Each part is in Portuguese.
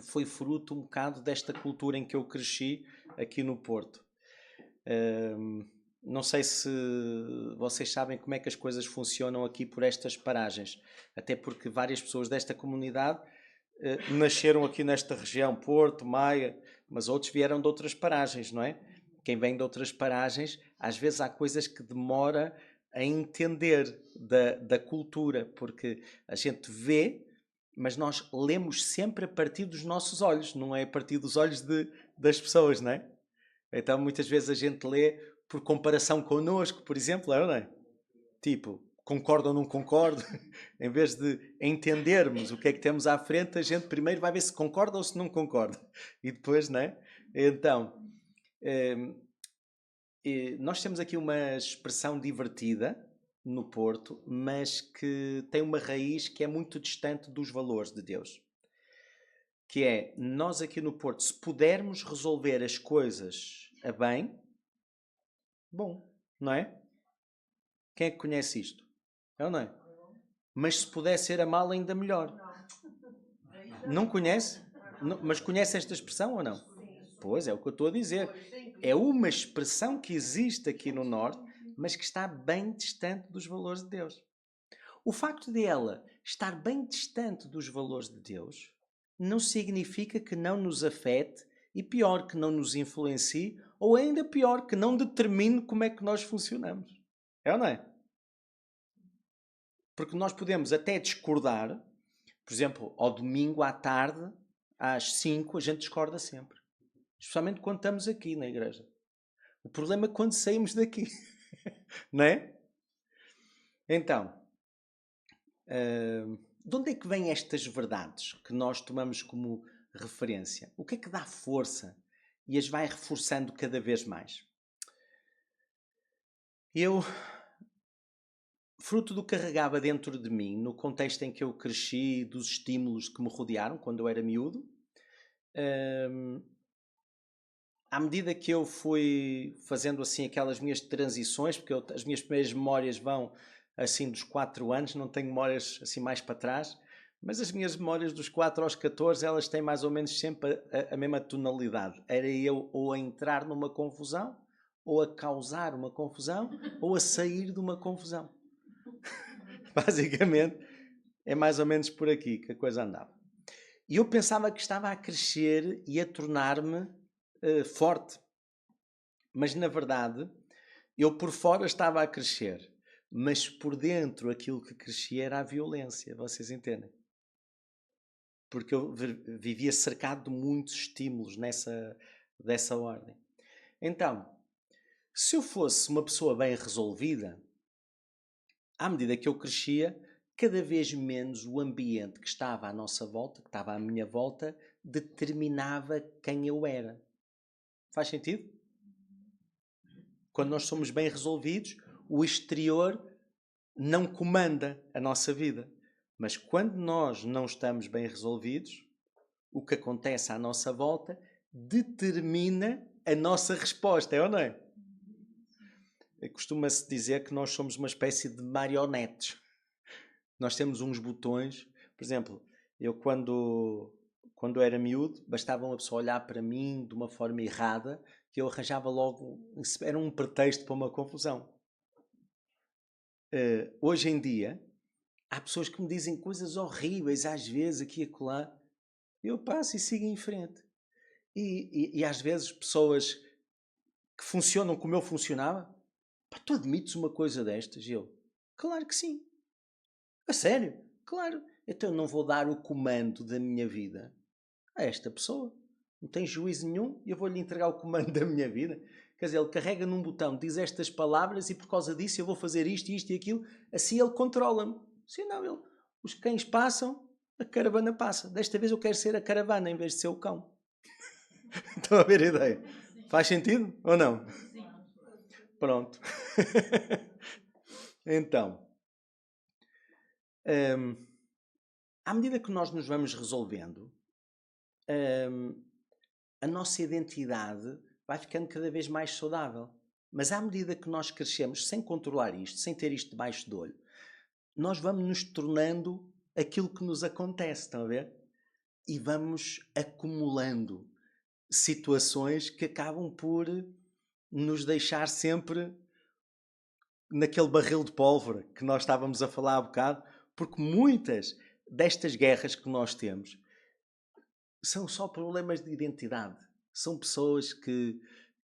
foi fruto um bocado desta cultura em que eu cresci aqui no Porto. Não sei se vocês sabem como é que as coisas funcionam aqui por estas paragens, até porque várias pessoas desta comunidade nasceram aqui nesta região, Porto, Maia, mas outros vieram de outras paragens, não é? Quem vem de outras paragens, às vezes há coisas que demora a entender da cultura, porque a gente vê, mas nós lemos sempre a partir dos nossos olhos, não é a partir dos olhos das pessoas, não é? Então muitas vezes a gente lê por comparação connosco, por exemplo, não é? Tipo, concordo ou não concordo, em vez de entendermos o que é que temos à frente, a gente primeiro vai ver se concorda ou se não concorda. E depois, não é? Então, nós temos aqui uma expressão divertida no Porto, mas que tem uma raiz que é muito distante dos valores de Deus. Que é, nós aqui no Porto, se pudermos resolver as coisas a bem, bom, não é? Quem é que conhece isto? É ou não é? Mas se puder ser a mal, ainda melhor. Não conhece? Não, mas conhece esta expressão ou não? Pois, é o que eu estou a dizer. É uma expressão que existe aqui no Norte, mas que está bem distante dos valores de Deus. O facto de ela estar bem distante dos valores de Deus não significa que não nos afete e, pior, que não nos influencie, ou ainda pior, que não determine como é que nós funcionamos. É ou não é? Porque nós podemos até discordar, por exemplo, ao domingo à tarde, às 5, a gente discorda sempre. Especialmente quando estamos aqui na igreja. O problema é quando saímos daqui. Não é? Então, de onde é que vêm estas verdades que nós tomamos como referência? O que é que dá força e as vai reforçando cada vez mais? Eu, fruto do que carregava dentro de mim, no contexto em que eu cresci, dos estímulos que me rodearam quando eu era miúdo, à medida que eu fui fazendo assim aquelas minhas transições, porque as minhas primeiras memórias vão assim dos 4 anos, não tenho memórias assim mais para trás, mas as minhas memórias dos 4 aos 14, elas têm mais ou menos sempre a mesma tonalidade. Era eu ou a entrar numa confusão, ou a causar uma confusão, ou a sair de uma confusão. Basicamente, é mais ou menos por aqui que a coisa andava. E eu pensava que estava a crescer e a tornar-me forte. Mas, na verdade, eu por fora estava a crescer. Mas por dentro aquilo que crescia era a violência. Vocês entendem? Porque eu vivia cercado de muitos estímulos dessa ordem. Então, se eu fosse uma pessoa bem resolvida, à medida que eu crescia, cada vez menos o ambiente que estava à nossa volta, que estava à minha volta, determinava quem eu era. Faz sentido? Quando nós somos bem resolvidos, o exterior não comanda a nossa vida. Mas quando nós não estamos bem resolvidos, o que acontece à nossa volta determina a nossa resposta, é ou não é? Costuma-se dizer que nós somos uma espécie de marionetes. Nós temos uns botões. Por exemplo, eu quando era miúdo, bastava uma pessoa olhar para mim de uma forma errada que eu arranjava logo, era um pretexto para uma confusão. Hoje em dia, há pessoas que me dizem coisas horríveis, às vezes, aqui e acolá. Eu passo e sigo em frente. E às vezes, pessoas que funcionam como eu funcionava, pá, tu admites uma coisa destas? E eu, claro que sim. A sério? Claro. Então eu não vou dar o comando da minha vida a esta pessoa. Não tem juízo nenhum e eu vou-lhe entregar o comando da minha vida. Quer dizer, ele carrega num botão, diz estas palavras e por causa disso eu vou fazer isto, isto e aquilo. Assim ele controla-me. Se não, os cães passam, a caravana passa. Desta vez eu quero ser a caravana em vez de ser o cão. Estão a ver a ideia? Faz sentido ou não? Sim. Pronto. Então, à medida que nós nos vamos resolvendo, a nossa identidade vai ficando cada vez mais saudável. Mas à medida que nós crescemos sem controlar isto, sem ter isto debaixo do olho, nós vamos nos tornando aquilo que nos acontece, estão a ver? e vamos acumulando situações que acabam por nos deixar sempre naquele barril de pólvora que nós estávamos a falar há bocado, porque muitas destas guerras que nós temos são só problemas de identidade. São pessoas que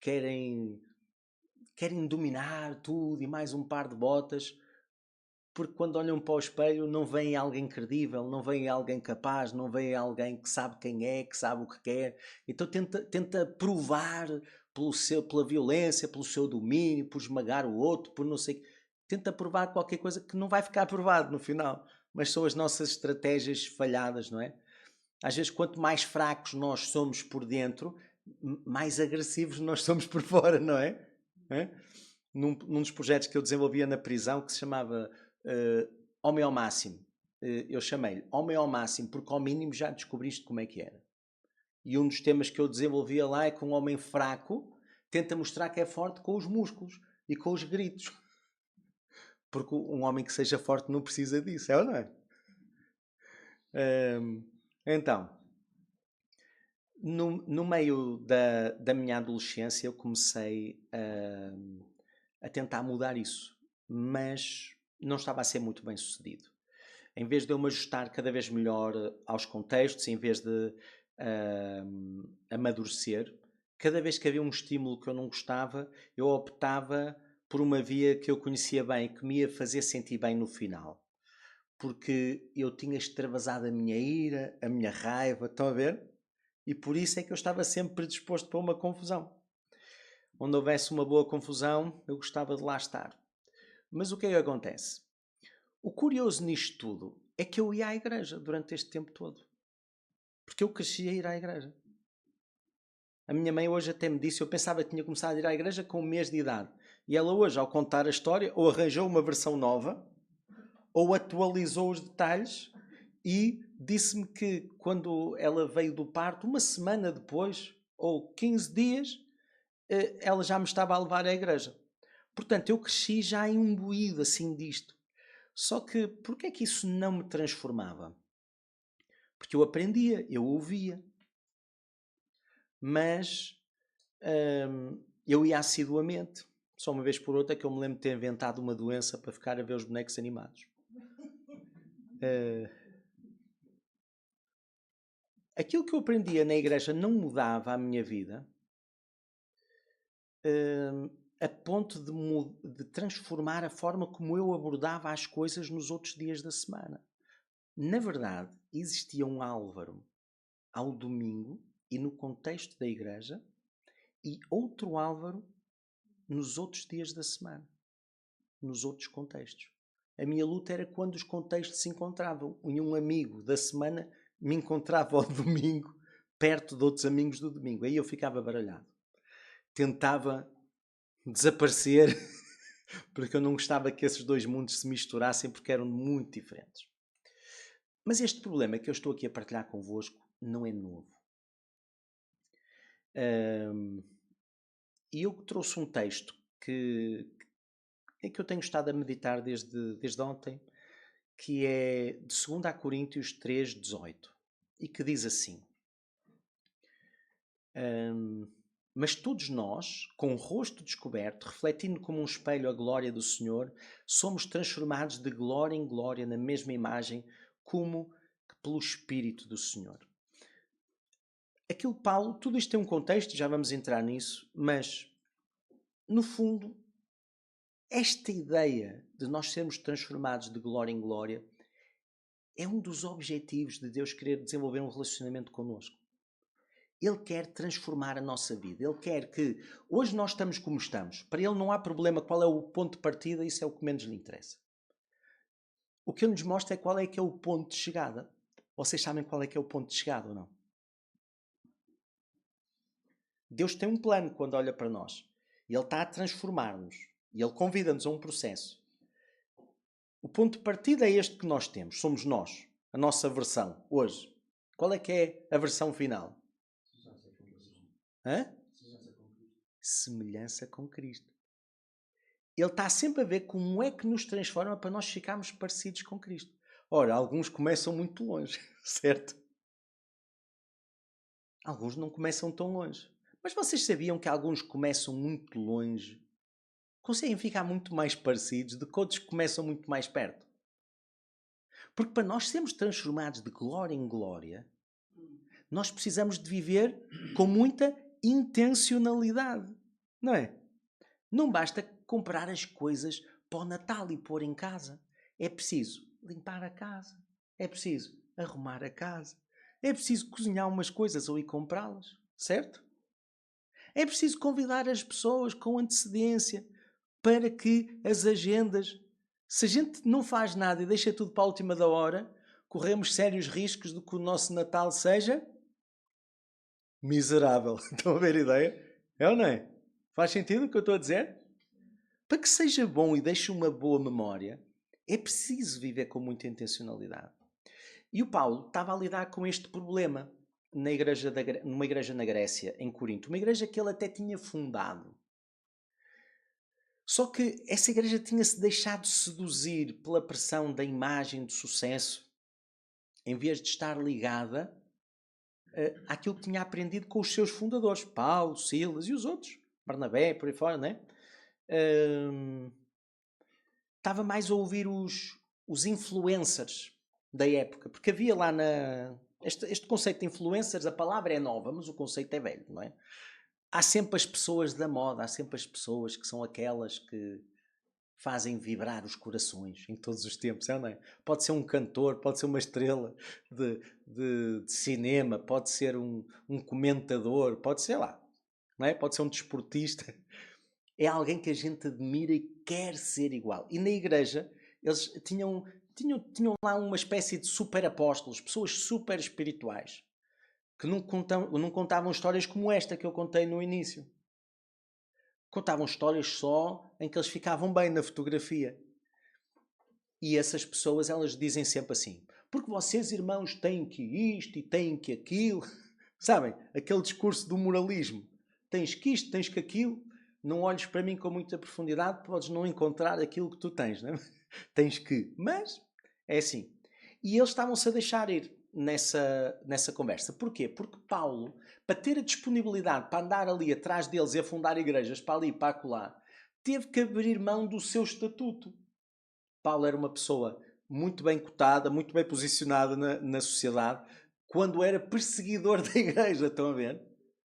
querem, querem dominar tudo e mais um par de botas, porque quando olham para o espelho não veem alguém credível, não veem alguém capaz, não veem alguém que sabe quem é, que sabe o que quer. Então tenta provar pela violência, pelo seu domínio, por esmagar o outro, por não sei. Tenta provar qualquer coisa que não vai ficar provado no final. Mas são as nossas estratégias falhadas, não é? Às vezes, quanto mais fracos nós somos por dentro, mais agressivos nós somos por fora, não é? É? Num dos projetos que eu desenvolvia na prisão, que se chamava Homem ao Máximo. Eu chamei-lhe Homem ao Máximo, porque ao mínimo já descobriste como é que era. E um dos temas que eu desenvolvia lá é que um homem fraco tenta mostrar que é forte com os músculos e com os gritos. Porque um homem que seja forte não precisa disso, é ou não é? Então, no meio da minha adolescência, eu comecei a tentar mudar isso, mas não estava a ser muito bem sucedido. Em vez de eu me ajustar cada vez melhor aos contextos, em vez de amadurecer, cada vez que havia um estímulo que eu não gostava, eu optava por uma via que eu conhecia bem, que me ia fazer sentir bem no final. Porque eu tinha extravasado a minha ira, a minha raiva, estão a ver? E por isso é que eu estava sempre predisposto para uma confusão. Onde houvesse uma boa confusão, eu gostava de lá estar. Mas o que é que acontece? O curioso nisto tudo é que eu ia à igreja durante este tempo todo. Porque eu cresci a ir à igreja. A minha mãe hoje até me disse, eu pensava que tinha começado a ir à igreja com um mês de idade. E ela hoje, ao contar a história, ou arranjou uma versão nova, ou atualizou os detalhes e disse-me que quando ela veio do parto, uma semana depois, ou 15 dias, ela já me estava a levar à igreja. Portanto, eu cresci já imbuído assim disto. Só que, porquê é que isso não me transformava? Porque eu aprendia, eu ouvia. Mas eu ia assiduamente. Só uma vez por outra que eu me lembro de ter inventado uma doença para ficar a ver os bonecos animados. Aquilo que eu aprendia na igreja não mudava a minha vida a ponto de transformar a forma como eu abordava as coisas nos outros dias da semana. Na verdade, existia um Álvaro ao domingo e no contexto da igreja e outro Álvaro nos outros dias da semana, nos outros contextos. A minha luta era quando os contextos se encontravam. E um amigo da semana me encontrava ao domingo, perto de outros amigos do domingo. Aí eu ficava baralhado. Tentava desaparecer, porque eu não gostava que esses dois mundos se misturassem, porque eram muito diferentes. Mas este problema que eu estou aqui a partilhar convosco não é novo. E eu trouxe um texto que eu tenho estado a meditar desde ontem, que é de 2 Coríntios 3:18, e que diz assim: mas todos nós, com o rosto descoberto, refletindo como um espelho a glória do Senhor, somos transformados de glória em glória na mesma imagem, como que pelo Espírito do Senhor. Aquilo, Paulo, tudo isto tem um contexto, já vamos entrar nisso, mas, no fundo, esta ideia de nós sermos transformados de glória em glória é um dos objetivos de Deus querer desenvolver um relacionamento connosco. Ele quer transformar a nossa vida. Ele quer que... Hoje nós estamos como estamos. Para Ele não há problema qual é o ponto de partida, isso é o que menos lhe interessa. O que Ele nos mostra é qual é que é o ponto de chegada. Vocês sabem qual é que é o ponto de chegada ou não? Deus tem um plano quando olha para nós. E Ele está a transformar-nos. E Ele convida-nos a um processo. O ponto de partida é este que nós temos. Somos nós. A nossa versão, hoje. Qual é que é a versão final? Hã? Semelhança com Cristo. Ele está sempre a ver como é que nos transforma para nós ficarmos parecidos com Cristo. Ora, alguns começam muito longe, certo? Alguns não começam tão longe. Mas vocês sabiam que alguns começam muito longe, conseguem ficar muito mais parecidos do que outros que começam muito mais perto? Porque para nós sermos transformados de glória em glória, nós precisamos de viver com muita intencionalidade, não é? Não basta comprar as coisas para o Natal e pôr em casa. É preciso limpar a casa. É preciso arrumar a casa. É preciso cozinhar umas coisas ou ir comprá-las, certo? É preciso convidar as pessoas com antecedência para que as agendas... Se a gente não faz nada e deixa tudo para a última da hora, corremos sérios riscos de que o nosso Natal seja miserável. Estão a ver a ideia? É ou não é? Faz sentido o que eu estou a dizer? Para que seja bom e deixe uma boa memória, é preciso viver com muita intencionalidade. E o Paulo estava a lidar com este problema numa igreja na Grécia, em Corinto. Uma igreja que ele até tinha fundado. Só que essa igreja tinha-se deixado seduzir pela pressão da imagem de sucesso, em vez de estar ligada àquilo que tinha aprendido com os seus fundadores, Paulo, Silas e os outros, Barnabé, por aí fora, não é? Estava mais a ouvir os influencers da época, porque havia lá este conceito de influencers, a palavra é nova, mas o conceito é velho, não é? Há sempre as pessoas da moda, há sempre as pessoas que são aquelas que fazem vibrar os corações em todos os tempos, não é? Pode ser um cantor, pode ser uma estrela de cinema, pode ser um comentador, pode ser lá, não é? Pode ser um desportista. É alguém que a gente admira e quer ser igual. E na igreja eles tinham lá uma espécie de super apóstolos, pessoas super espirituais, que não contavam histórias como esta que eu contei no início. Contavam histórias só em que eles ficavam bem na fotografia. E essas pessoas, elas dizem sempre assim: porque vocês, irmãos, têm que isto e têm que aquilo. Sabem? Aquele discurso do moralismo. Tens que isto, tens que aquilo. Não olhes para mim com muita profundidade, podes não encontrar aquilo que tu tens, não é? Tens que. Mas é assim. E eles estavam-se a deixar ir nessa conversa. Porquê? Porque Paulo, para ter a disponibilidade para andar ali atrás deles e a fundar igrejas para ali e para acolá, teve que abrir mão do seu estatuto. Paulo era uma pessoa muito bem cotada, muito bem posicionada na sociedade, quando era perseguidor da igreja, estão a ver?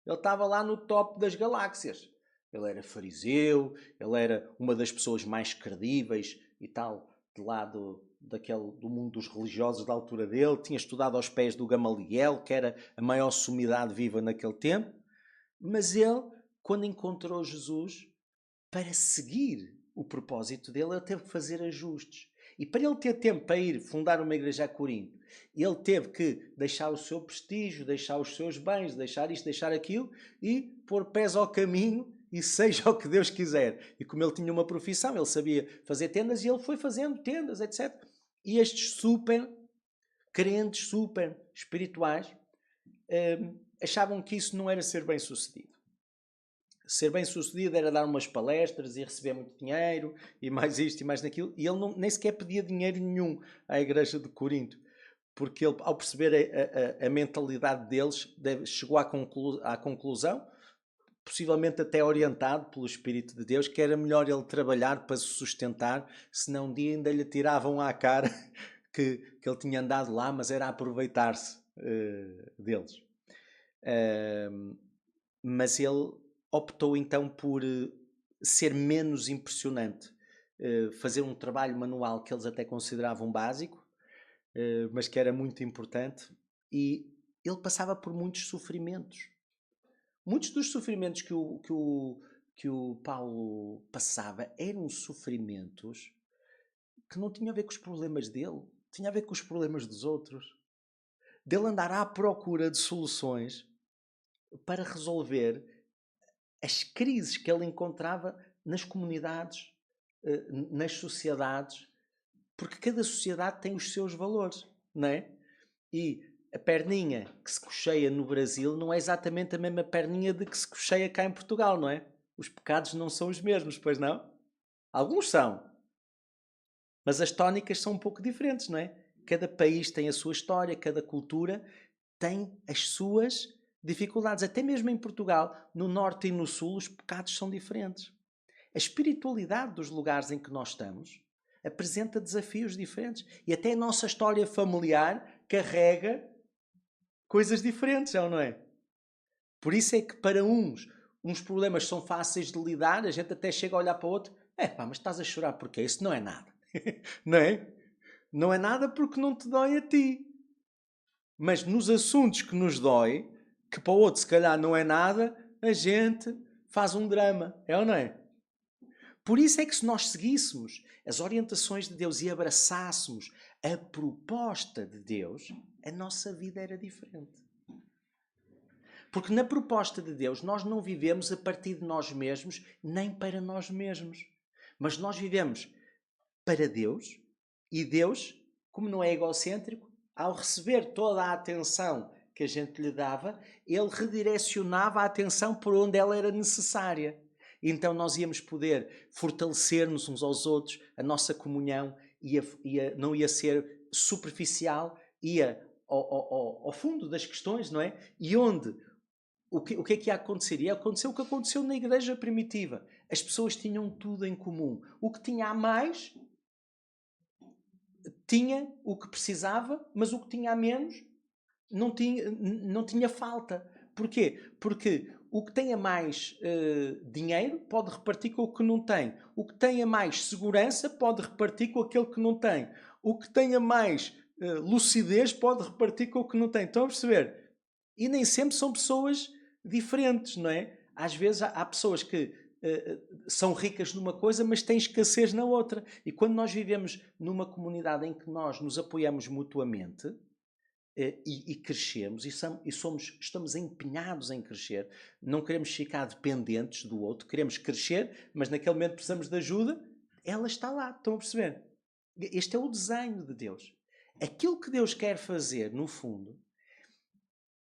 Ele estava lá no top das galáxias. Ele era fariseu, ele era uma das pessoas mais credíveis e tal, de lá do mundo dos religiosos da altura dele. Tinha estudado aos pés do Gamaliel, que era a maior sumidade viva naquele tempo. Mas ele, quando encontrou Jesus, para seguir o propósito dele, ele teve que fazer ajustes. E para ele ter tempo para ir fundar uma igreja a Corinto, ele teve que deixar o seu prestígio, deixar os seus bens, deixar isto, deixar aquilo e pôr pés ao caminho e seja o que Deus quiser. E como ele tinha uma profissão, ele sabia fazer tendas e ele foi fazendo tendas, etc. E estes super crentes, super espirituais, achavam que isso não era ser bem sucedido. Ser bem sucedido era dar umas palestras e receber muito dinheiro e mais isto e mais naquilo. E ele nem sequer pedia dinheiro nenhum à igreja de Corinto. Porque ele, ao perceber a mentalidade deles, chegou à conclusão, possivelmente até orientado pelo Espírito de Deus, que era melhor ele trabalhar para se sustentar, senão um dia ainda lhe tiravam à cara que ele tinha andado lá, mas era aproveitar-se deles. Mas ele optou então por ser menos impressionante, fazer um trabalho manual que eles até consideravam básico, mas que era muito importante, e ele passava por muitos sofrimentos. Muitos dos sofrimentos que o Paulo passava eram sofrimentos que não tinham a ver com os problemas dele, tinha a ver com os problemas dos outros. Dele andar à procura de soluções para resolver as crises que ele encontrava nas comunidades, nas sociedades, porque cada sociedade tem os seus valores, não é? E a perninha que se cocheia no Brasil não é exatamente a mesma perninha de que se cocheia cá em Portugal, não é? Os pecados não são os mesmos, pois não? Alguns são, mas as tónicas são um pouco diferentes, não é? Cada país tem a sua história, cada cultura tem as suas dificuldades. Até mesmo em Portugal, no norte e no sul, os pecados são diferentes. A espiritualidade dos lugares em que nós estamos apresenta desafios diferentes. E até a nossa história familiar carrega coisas diferentes, é ou não é? Por isso é que para uns problemas são fáceis de lidar, a gente até chega a olhar para o outro, mas estás a chorar porquê? Isso não é nada. Não é? Não é nada porque não te dói a ti. Mas nos assuntos que nos dói, que para o outro se calhar não é nada, a gente faz um drama, é ou não é? Por isso é que se nós seguíssemos as orientações de Deus e abraçássemos a proposta de Deus, a nossa vida era diferente. Porque na proposta de Deus nós não vivemos a partir de nós mesmos, nem para nós mesmos. Mas nós vivemos para Deus, e Deus, como não é egocêntrico, ao receber toda a atenção que a gente lhe dava, ele redirecionava a atenção por onde ela era necessária. Então nós íamos poder fortalecer-nos uns aos outros, a nossa comunhão não ia ser superficial, ia ao fundo das questões, não é? E onde o que é que ia acontecer? Ia acontecer o que aconteceu na igreja primitiva. As pessoas tinham tudo em comum. O que tinha a mais tinha o que precisava, mas o que tinha a menos não tinha falta. Porquê? Porque o que tem a mais dinheiro pode repartir com o que não tem. O que tem a mais segurança pode repartir com aquele que não tem. O que tem a mais lucidez pode repartir com o que não tem. Estão a perceber? E nem sempre são pessoas diferentes, não é? Às vezes há pessoas que são ricas numa coisa, mas têm escassez na outra. E quando nós vivemos numa comunidade em que nós nos apoiamos mutuamente e crescemos, estamos empenhados em crescer, não queremos ficar dependentes do outro, queremos crescer, mas naquele momento precisamos de ajuda, ela está lá, estão a perceber? Este é o desenho de Deus. Aquilo que Deus quer fazer, no fundo,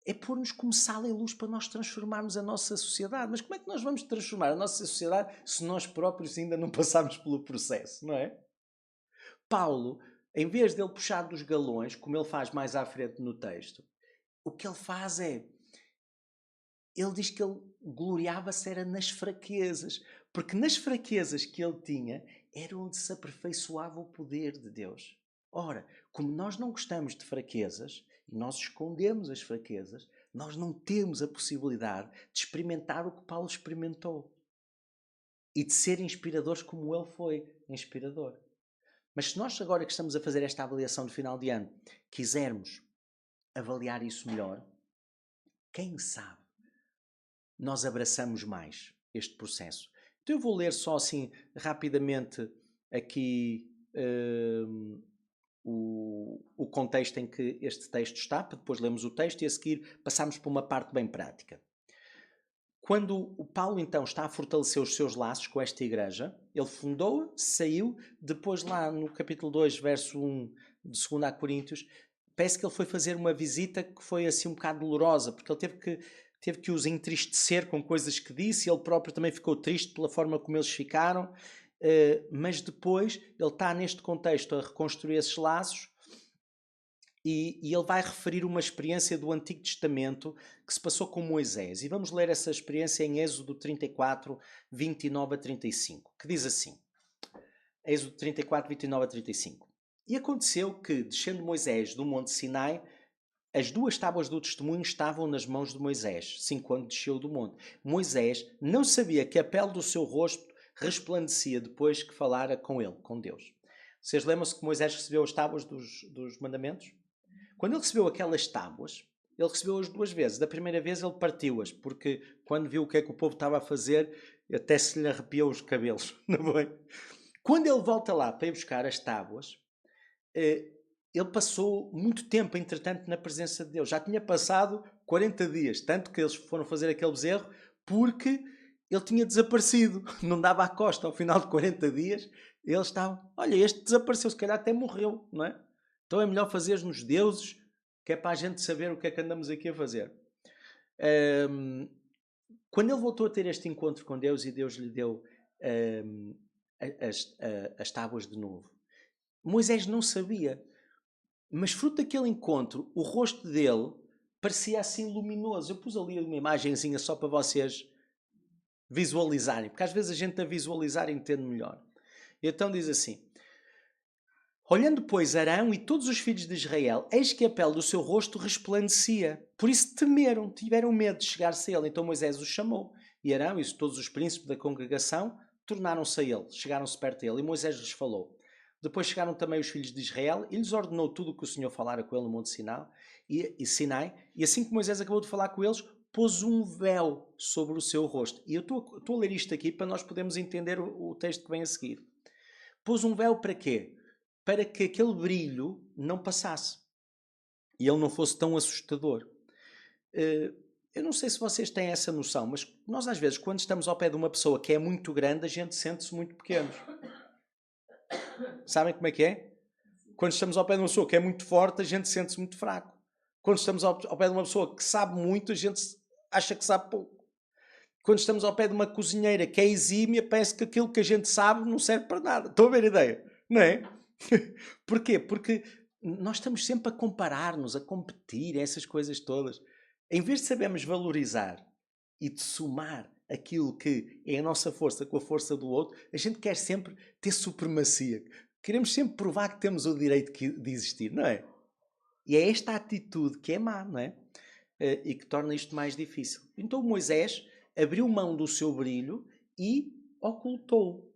é pôr-nos como sal e luz para nós transformarmos a nossa sociedade. Mas como é que nós vamos transformar a nossa sociedade se nós próprios ainda não passarmos pelo processo, não é? Paulo, em vez de ele puxar dos galões, como ele faz mais à frente no texto, o que ele faz é, ele diz que ele gloriava-se era nas fraquezas, porque nas fraquezas que ele tinha era onde se aperfeiçoava o poder de Deus. Ora, como nós não gostamos de fraquezas, e nós escondemos as fraquezas, nós não temos a possibilidade de experimentar o que Paulo experimentou. E de ser inspiradores como ele foi inspirador. Mas se nós agora que estamos a fazer esta avaliação de final de ano, quisermos avaliar isso melhor, quem sabe nós abraçamos mais este processo. Então eu vou ler só assim rapidamente aqui o contexto em que este texto está, para depois lermos o texto e a seguir passamos para uma parte bem prática. Quando o Paulo então está a fortalecer os seus laços com esta igreja, ele fundou-a, saiu, depois lá no capítulo 2, verso 1 de 2 Coríntios, parece que ele foi fazer uma visita que foi assim um bocado dolorosa, porque ele teve que os entristecer com coisas que disse, e ele próprio também ficou triste pela forma como eles ficaram, mas depois ele está neste contexto a reconstruir esses laços e ele vai referir uma experiência do Antigo Testamento que se passou com Moisés. E vamos ler essa experiência em Êxodo 34, 29 a 35, que diz assim, Êxodo 34, 29 a 35. E aconteceu que, descendo Moisés do monte Sinai, as 2 tábuas do testemunho estavam nas mãos de Moisés, assim quando desceu do monte. Moisés não sabia que a pele do seu rosto resplandecia depois que falara com ele, com Deus. Vocês lembram-se que Moisés recebeu as tábuas dos mandamentos? Quando ele recebeu aquelas tábuas, ele recebeu-as 2 vezes. Da primeira vez ele partiu-as, porque quando viu o que é que o povo estava a fazer, até se lhe arrepiou os cabelos. Não é? Quando ele volta lá para ir buscar as tábuas, ele passou muito tempo, entretanto, na presença de Deus. Já tinha passado 40 dias, tanto que eles foram fazer aquele bezerro, porque ele tinha desaparecido. Não dava a costa. Ao final de 40 dias, eles estavam, olha, este desapareceu, se calhar até morreu, não é? Então é melhor fazer-nos deuses, que é para a gente saber o que é que andamos aqui a fazer. Quando ele voltou a ter este encontro com Deus e Deus lhe deu as tábuas de novo, Moisés não sabia, mas fruto daquele encontro, o rosto dele parecia assim luminoso. Eu pus ali uma imagenzinha só para vocês visualizarem, porque às vezes a gente a visualizar entende melhor. E então diz assim: olhando, pois, Arão e todos os filhos de Israel, eis que a pele do seu rosto resplandecia. Por isso temeram, tiveram medo de chegar-se a ele. Então Moisés os chamou. E Arão e todos os príncipes da congregação tornaram-se a ele, chegaram-se perto dele. E Moisés lhes falou. Depois chegaram também os filhos de Israel e lhes ordenou tudo o que o Senhor falara com ele no Monte Sinai. E assim que Moisés acabou de falar com eles, pôs um véu sobre o seu rosto. E eu estou a ler isto aqui para nós podermos entender o texto que vem a seguir. Pôs um véu para quê? Para que aquele brilho não passasse. E ele não fosse tão assustador. Eu não sei se vocês têm essa noção, mas nós às vezes, quando estamos ao pé de uma pessoa que é muito grande, a gente sente-se muito pequenos. Sabem como é que é? Quando estamos ao pé de uma pessoa que é muito forte, a gente sente-se muito fraco. Quando estamos ao pé de uma pessoa que sabe muito, a gente acha que sabe pouco. Quando estamos ao pé de uma cozinheira que é exímia, parece que aquilo que a gente sabe não serve para nada. Estão a ver a ideia? Não é? Porquê? Porque nós estamos sempre a comparar-nos, a competir, essas coisas todas. Em vez de sabermos valorizar e de somar aquilo que é a nossa força com a força do outro, a gente quer sempre ter supremacia. Queremos sempre provar que temos o direito de existir, não é? E é esta atitude que é má, não é? E que torna isto mais difícil. Então Moisés abriu mão do seu brilho e ocultou.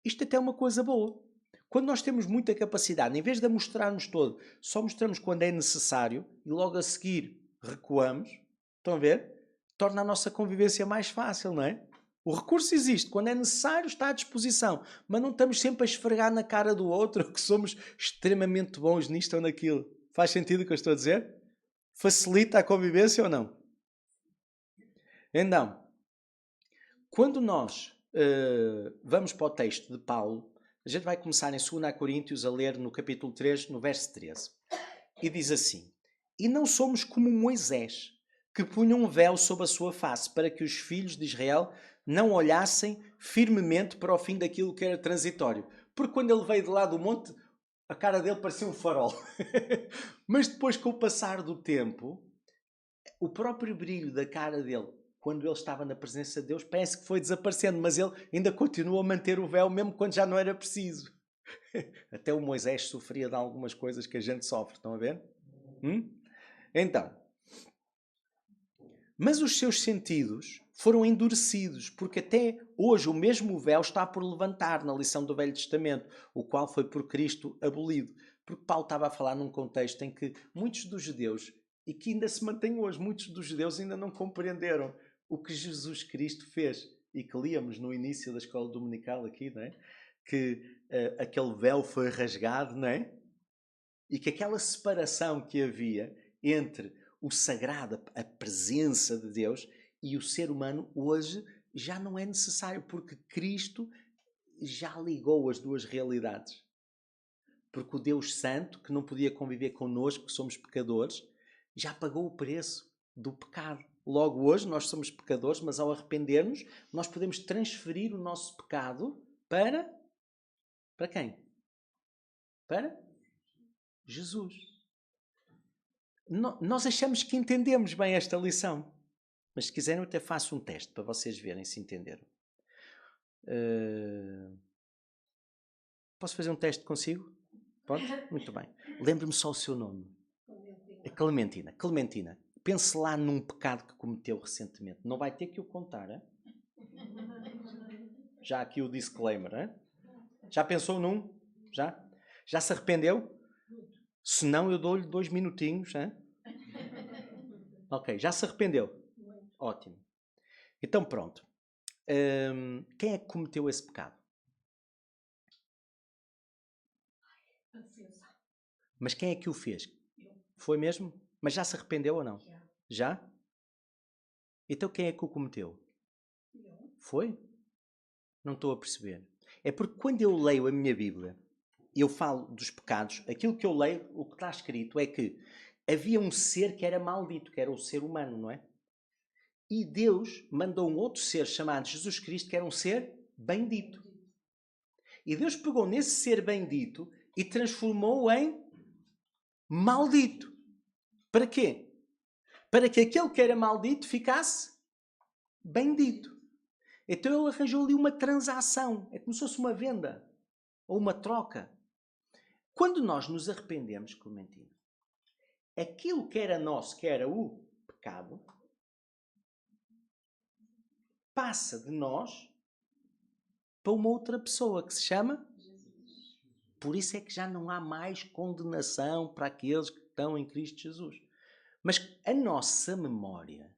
Isto até é uma coisa boa. Quando nós temos muita capacidade, em vez de a mostrarmos todo, só mostramos quando é necessário e logo a seguir recuamos, estão a ver? Torna a nossa convivência mais fácil, não é? O recurso existe, quando é necessário está à disposição, mas não estamos sempre a esfregar na cara do outro que somos extremamente bons nisto ou naquilo. Faz sentido o que eu estou a dizer? Facilita a convivência ou não? Então, quando nós vamos para o texto de Paulo, a gente vai começar em 2 Coríntios a ler no capítulo 3, no verso 13. E diz assim: e não somos como Moisés, que punha um véu sobre a sua face, para que os filhos de Israel não olhassem firmemente para o fim daquilo que era transitório. Porque quando ele veio de lá do monte, a cara dele parecia um farol. Mas depois, com o passar do tempo, o próprio brilho da cara dele, quando ele estava na presença de Deus, parece que foi desaparecendo, mas ele ainda continua a manter o véu mesmo quando já não era preciso. Até o Moisés sofria de algumas coisas que a gente sofre, estão a ver? Então, mas os seus sentidos foram endurecidos, porque até hoje o mesmo véu está por levantar na lição do Velho Testamento, o qual foi por Cristo abolido. Porque Paulo estava a falar num contexto em que muitos dos judeus, e que ainda se mantém hoje, muitos dos judeus ainda não compreenderam o que Jesus Cristo fez. E que líamos no início da escola dominical aqui, não é? Que aquele véu foi rasgado, não é? E que aquela separação que havia entre o sagrado, a presença de Deus, e o ser humano hoje já não é necessário, porque Cristo já ligou as duas realidades. Porque o Deus Santo, que não podia conviver connosco, que somos pecadores, já pagou o preço do pecado. Logo hoje nós somos pecadores, mas ao arrependermos, nós podemos transferir o nosso pecado para quem? Para Jesus. Nós achamos que entendemos bem esta lição. Mas se quiserem eu até faço um teste para vocês verem se entenderam. Posso fazer um teste consigo? Pode? Muito bem. Lembre-me só o seu nome. É Clementina. Clementina, pense lá num pecado que cometeu recentemente. Não vai ter que o contar, hein? Já aqui o disclaimer, hein? Já pensou num? Já? Já se arrependeu? Se não, eu dou-lhe 2 minutinhos, hein? Ok, já se arrependeu? Ótimo. Então pronto. Quem é que cometeu esse pecado? Mas quem é que o fez? Foi mesmo? Mas já se arrependeu ou não? Já? Então quem é que o cometeu? Foi? Não estou a perceber. É porque quando eu leio a minha Bíblia, eu falo dos pecados, aquilo que eu leio, o que está escrito é que havia um ser que era maldito, que era o ser humano, não é? E Deus mandou um outro ser chamado Jesus Cristo, que era um ser bendito. E Deus pegou nesse ser bendito e transformou-o em maldito. Para quê? para que aquele que era maldito ficasse bendito. Então ele arranjou ali uma transação. É como se fosse uma venda ou uma troca. Quando nós nos arrependemos, Clementina, aquilo que era nosso, que era o pecado, passa de nós para uma outra pessoa que se chama Jesus. Por isso é que já não há mais condenação para aqueles que estão em Cristo Jesus. Mas a nossa memória,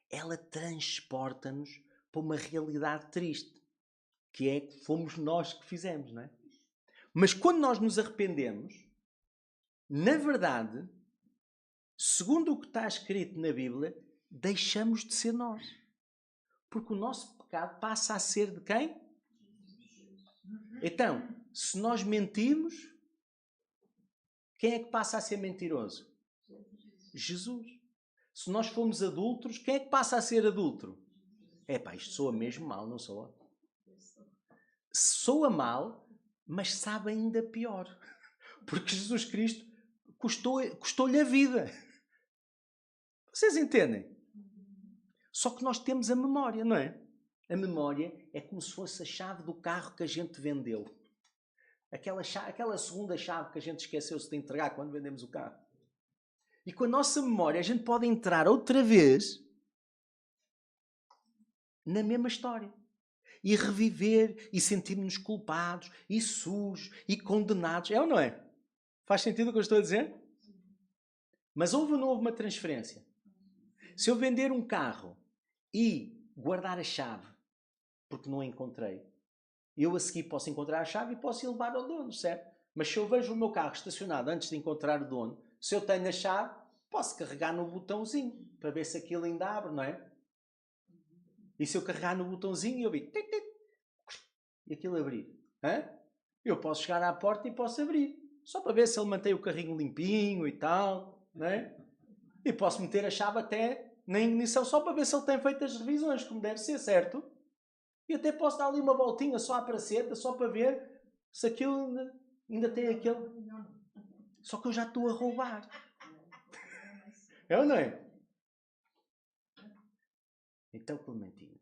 ela transporta-nos para uma realidade triste, que é que fomos nós que fizemos, não é? Mas quando nós nos arrependemos, na verdade, segundo o que está escrito na Bíblia, deixamos de ser nós. Porque o nosso pecado passa a ser de quem? Então, se nós mentimos, quem é que passa a ser mentiroso? Jesus. Se nós formos adúlteros, quem é que passa a ser adúltero? Isto soa mesmo mal, não soa? Soa mal, mas sabe ainda pior. Porque Jesus Cristo custou-lhe a vida. Vocês entendem? Só que nós temos a memória, não é? A memória é como se fosse a chave do carro que a gente vendeu. Aquela segunda chave que a gente esqueceu-se de entregar quando vendemos o carro. E com a nossa memória a gente pode entrar outra vez na mesma história. E reviver e sentirmos-nos culpados e sujos e condenados. É ou não é? Faz sentido o que eu estou a dizer? Mas houve ou não houve uma transferência? Se eu vender um carro e guardar a chave, porque não a encontrei, eu a seguir posso encontrar a chave e posso ir levar ao dono, certo? Mas se eu vejo o meu carro estacionado antes de encontrar o dono, se eu tenho a chave, posso carregar no botãozinho para ver se aquilo ainda abre, não é? E se eu carregar no botãozinho e eu vi e aquilo abrir, eu posso chegar à porta e posso abrir. Só para ver se ele mantém o carrinho limpinho e tal, não é? E posso meter a chave até na ignição só para ver se ele tem feito as revisões, como deve ser, certo? E até posso dar ali uma voltinha só à praceta, só para ver se aquilo ainda tem aquele... Só que eu já estou a roubar. É ou não é? Então, Clementina,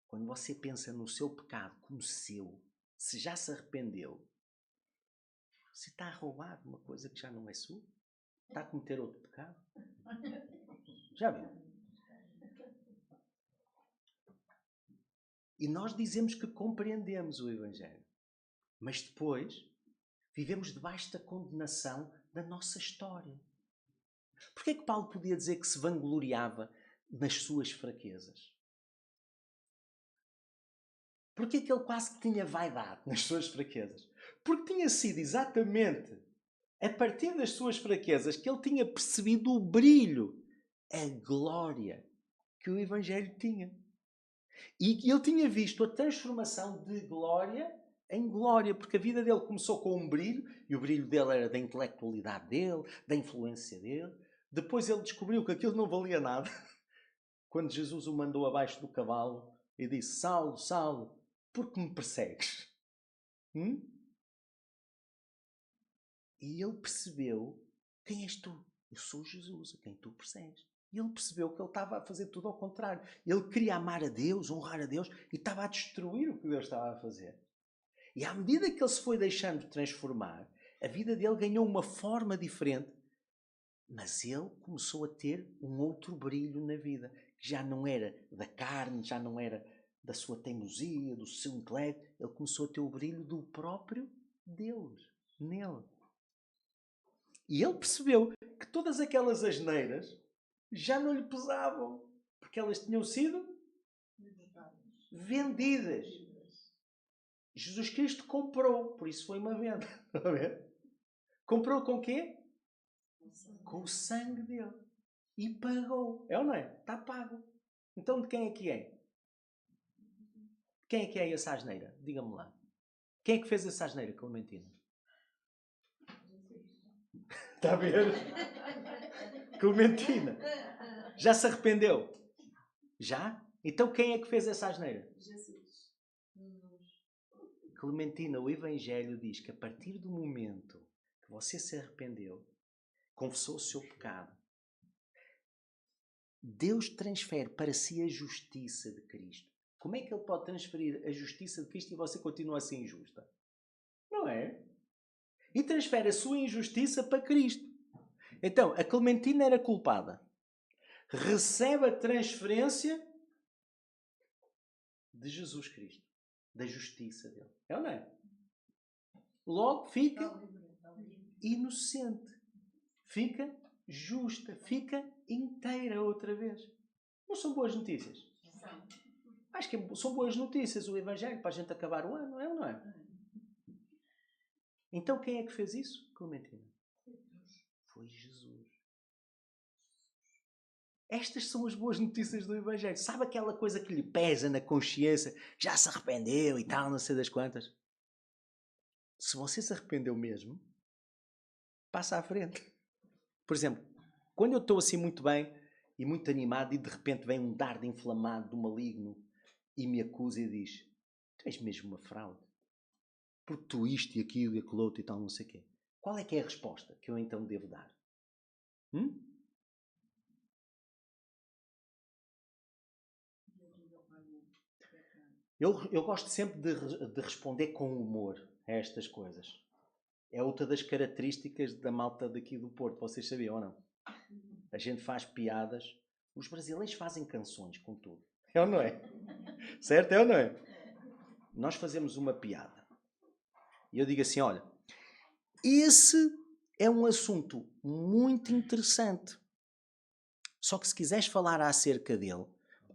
quando você pensa no seu pecado como seu, se já se arrependeu, você está a roubar uma coisa que já não é sua? Está a cometer outro pecado? Já viu? E nós dizemos que compreendemos o Evangelho. Mas depois vivemos debaixo da condenação da nossa história. Porquê é que Paulo podia dizer que se vangloriava nas suas fraquezas? Porquê é que ele quase que tinha vaidade nas suas fraquezas? Porque tinha sido exatamente a partir das suas fraquezas que ele tinha percebido o brilho, a glória que o Evangelho tinha. E ele tinha visto a transformação de glória em glória, porque a vida dele começou com um brilho, e o brilho dele era da intelectualidade dele, da influência dele. Depois ele descobriu que aquilo não valia nada. Quando Jesus o mandou abaixo do cavalo e disse: Saulo, Saulo, por que me persegues? E ele percebeu: quem és tu? Eu sou Jesus, a quem tu persegues. E ele percebeu que ele estava a fazer tudo ao contrário. Ele queria amar a Deus, honrar a Deus, e estava a destruir o que Deus estava a fazer. E à medida que ele se foi deixando transformar, a vida dele ganhou uma forma diferente, mas ele começou a ter um outro brilho na vida, que já não era da carne, já não era da sua teimosia, do seu intelecto. Ele começou a ter o brilho do próprio Deus nele. E ele percebeu que todas aquelas asneiras já não lhe pesavam, porque elas tinham sido vendidas. Jesus Cristo comprou, por isso foi uma venda. Está a ver? Comprou com quê? Com o sangue dele. E pagou. É ou não é? Está pago. Então de quem é que é? Quem é que é essa asneira? Diga-me lá. Quem é que fez essa asneira, Clementina? Está a ver? Clementina. Já se arrependeu? Já? Então quem é que fez essa asneira? Jesus. Clementina, o Evangelho diz que a partir do momento que você se arrependeu, confessou o seu pecado, Deus transfere para si a justiça de Cristo. Como é que Ele pode transferir a justiça de Cristo e você continua a ser injusta? Não é? E transfere a sua injustiça para Cristo. Então, a Clementina era culpada. Recebe a transferência de Jesus Cristo. Da justiça dele. É ou não é? Logo fica inocente. Fica justa. Fica inteira outra vez. Não são boas notícias? Acho que são boas notícias o Evangelho para a gente acabar o ano, é ou não é? Então quem é que fez isso? Clementina. Foi Jesus. Estas são as boas notícias do Evangelho. Sabe aquela coisa que lhe pesa na consciência? Que já se arrependeu e tal, não sei das quantas. Se você se arrependeu mesmo, passa à frente. Por exemplo, quando eu estou assim muito bem e muito animado e de repente vem um dardo inflamado do maligno e me acusa e diz: tu és mesmo uma fraude. Porque tu isto e aquilo e aquilo outro e tal, não sei o quê. Qual é que é a resposta que eu então devo dar? Eu gosto sempre de responder com humor a estas coisas. É outra das características da malta daqui do Porto. Vocês sabiam ou não? A gente faz piadas. Os brasileiros fazem canções com tudo. É ou não é? Certo? É ou não é? Nós fazemos uma piada. E eu digo assim, olha, esse é um assunto muito interessante. Só que se quiseres falar acerca dele,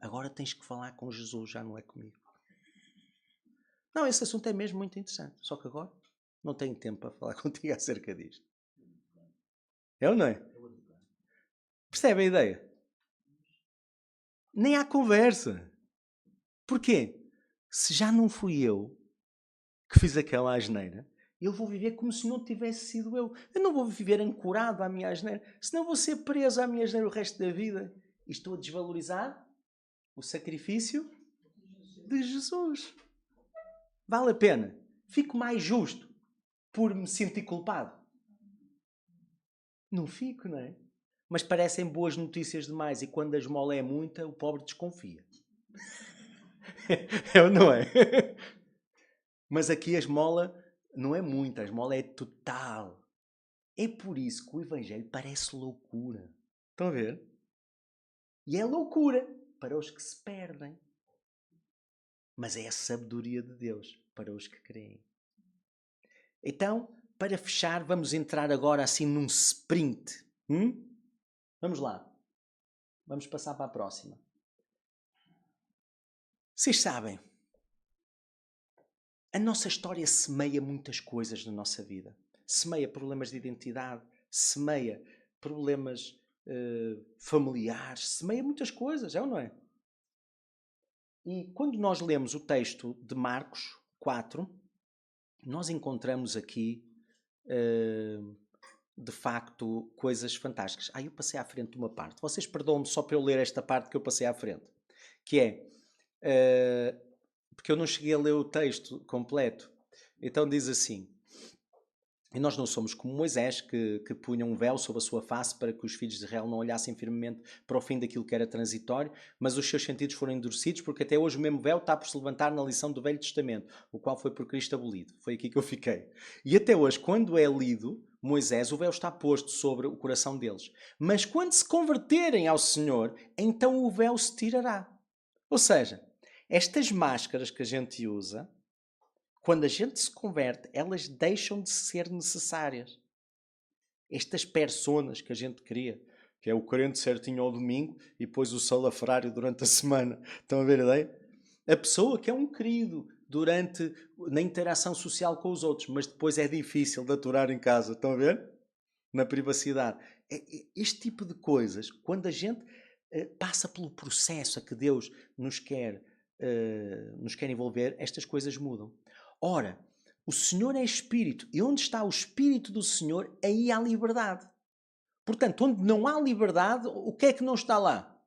agora tens que falar com Jesus, já não é comigo. Não, esse assunto é mesmo muito interessante. Só que agora não tenho tempo para falar contigo acerca disto. É ou não é? Percebe a ideia? Nem há conversa. Porquê? Se já não fui eu que fiz aquela asneira, eu vou viver como se não tivesse sido eu. Eu não vou viver ancorado à minha asneira. Senão vou ser preso à minha asneira o resto da vida. E estou a desvalorizar o sacrifício de Jesus. Vale a pena. Fico mais justo por me sentir culpado. Não fico, não é? Mas parecem boas notícias demais. E quando a esmola é muita, o pobre desconfia. É ou não é? Mas aqui a esmola não é muita. A esmola é total. É por isso que o Evangelho parece loucura. Estão a ver? E é loucura para os que se perdem. Mas é a sabedoria de Deus para os que creem. Então, para fechar, vamos entrar agora assim num sprint. Vamos lá. Vamos passar para a próxima. Vocês sabem, a nossa história semeia muitas coisas na nossa vida. Semeia problemas de identidade, semeia problemas familiares, semeia muitas coisas, é ou não é? E quando nós lemos o texto de Marcos 4, nós encontramos aqui, de facto, coisas fantásticas. Eu passei à frente de uma parte. Vocês perdoam-me só para eu ler esta parte que eu passei à frente. Que é, porque eu não cheguei a ler o texto completo. Então diz assim: e nós não somos como Moisés, que punha um véu sobre a sua face para que os filhos de Israel não olhassem firmemente para o fim daquilo que era transitório, mas os seus sentidos foram endurecidos, porque até hoje o mesmo véu está por se levantar na lição do Velho Testamento, o qual foi por Cristo abolido. Foi aqui que eu fiquei. E até hoje, quando é lido Moisés, o véu está posto sobre o coração deles. Mas quando se converterem ao Senhor, então o véu se tirará. Ou seja, estas máscaras que a gente usa, quando a gente se converte, elas deixam de ser necessárias. Estas personas que a gente cria, que é o crente certinho ao domingo e depois o salafrário durante a semana. Estão a ver a ideia? A pessoa que é um querido na interação social com os outros, mas depois é difícil de aturar em casa. Estão a ver? Na privacidade. Este tipo de coisas, quando a gente passa pelo processo a que Deus nos quer envolver, estas coisas mudam. Ora, o Senhor é Espírito, e onde está o Espírito do Senhor, aí há liberdade. Portanto, onde não há liberdade, o que é que não está lá?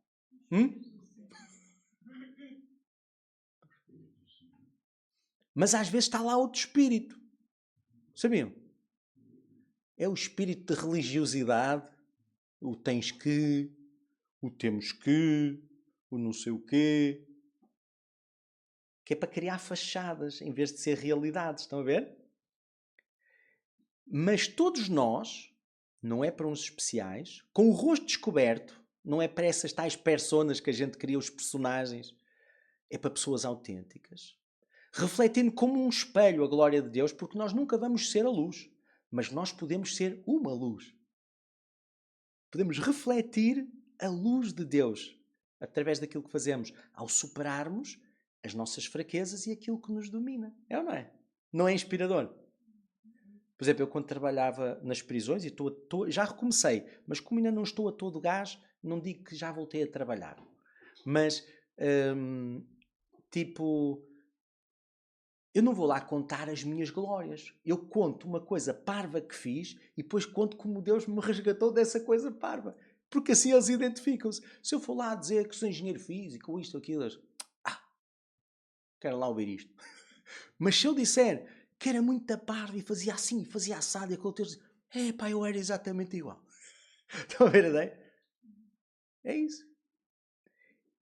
Mas às vezes está lá outro espírito. Sabiam? É o espírito de religiosidade, o tens que, o temos que, o não sei o quê, que é para criar fachadas em vez de ser realidades, estão a ver? Mas todos nós, não é para uns especiais, com o rosto descoberto, não é para essas tais personas que a gente cria os personagens, é para pessoas autênticas, refletindo como um espelho a glória de Deus, porque nós nunca vamos ser a luz, mas nós podemos ser uma luz. Podemos refletir a luz de Deus através daquilo que fazemos ao superarmos as nossas fraquezas e aquilo que nos domina. É ou não é? Não é inspirador? Por exemplo, eu quando trabalhava nas prisões, e já recomecei, mas como ainda não estou a todo gás, não digo que já voltei a trabalhar. Mas, eu não vou lá contar as minhas glórias. Eu conto uma coisa parva que fiz e depois conto como Deus me resgatou dessa coisa parva. Porque assim eles identificam-se. Se eu for lá dizer que sou engenheiro físico, ou isto ou aquilo, quero lá ouvir isto. Mas se eu disser que era muito parvo e fazia assim, fazia assado, e aquele Deus diz, pá, eu era exatamente igual. Estão a ver a ideia? É isso.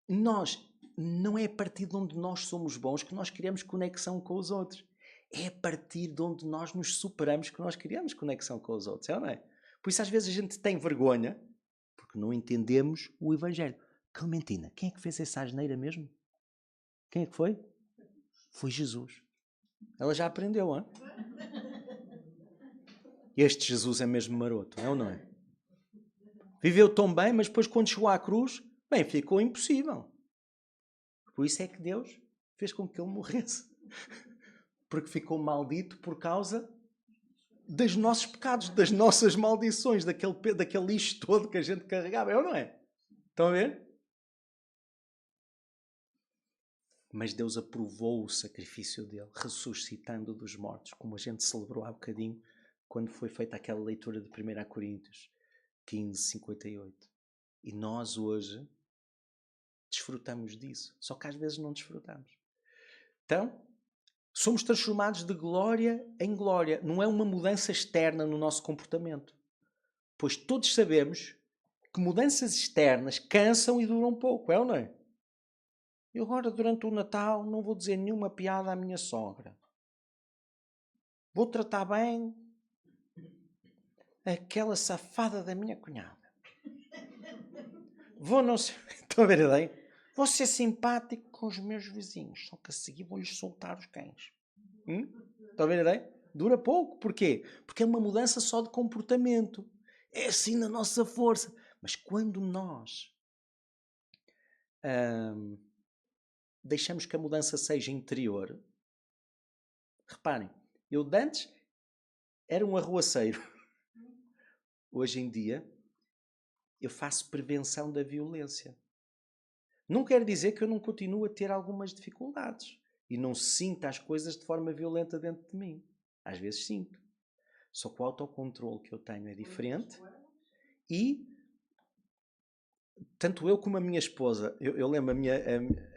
Não é a partir de onde nós somos bons que nós criamos conexão com os outros. É a partir de onde nós nos superamos que nós criamos conexão com os outros, é ou não é? Por isso às vezes a gente tem vergonha porque não entendemos o Evangelho. Clementina, quem é que fez essa asneira mesmo? Quem é que foi? Foi Jesus. Ela já aprendeu, hein? Este Jesus é mesmo maroto, é ou não é? Viveu tão bem, mas depois quando chegou à cruz, bem, ficou impossível. Por isso é que Deus fez com que ele morresse. Porque ficou maldito por causa dos nossos pecados, das nossas maldições, daquele lixo todo que a gente carregava. É ou não é? Estão a ver? Mas Deus aprovou o sacrifício dele, ressuscitando dos mortos, como a gente celebrou há bocadinho, quando foi feita aquela leitura de 1 Coríntios 15, 58. E nós hoje desfrutamos disso. Só que às vezes não desfrutamos. Então, somos transformados de glória em glória. Não é uma mudança externa no nosso comportamento. Pois todos sabemos que mudanças externas cansam e duram pouco, é ou não é? Eu agora, durante o Natal, não vou dizer nenhuma piada à minha sogra. Vou tratar bem aquela safada da minha cunhada. Vou não ser... Estão a ver a ideia? Vou ser simpático com os meus vizinhos. Só que a seguir vou-lhes soltar os cães. Estão a ver a ideia? Dura pouco. Porquê? Porque é uma mudança só de comportamento. É assim na nossa força. Mas quando nós deixamos que a mudança seja interior, reparem, eu de antes era um arruaceiro. Hoje em dia, eu faço prevenção da violência. Não quer dizer que eu não continuo a ter algumas dificuldades e não sinta as coisas de forma violenta dentro de mim. Às vezes sinto. Só que o autocontrole que eu tenho é diferente e tanto eu como a minha esposa, eu lembro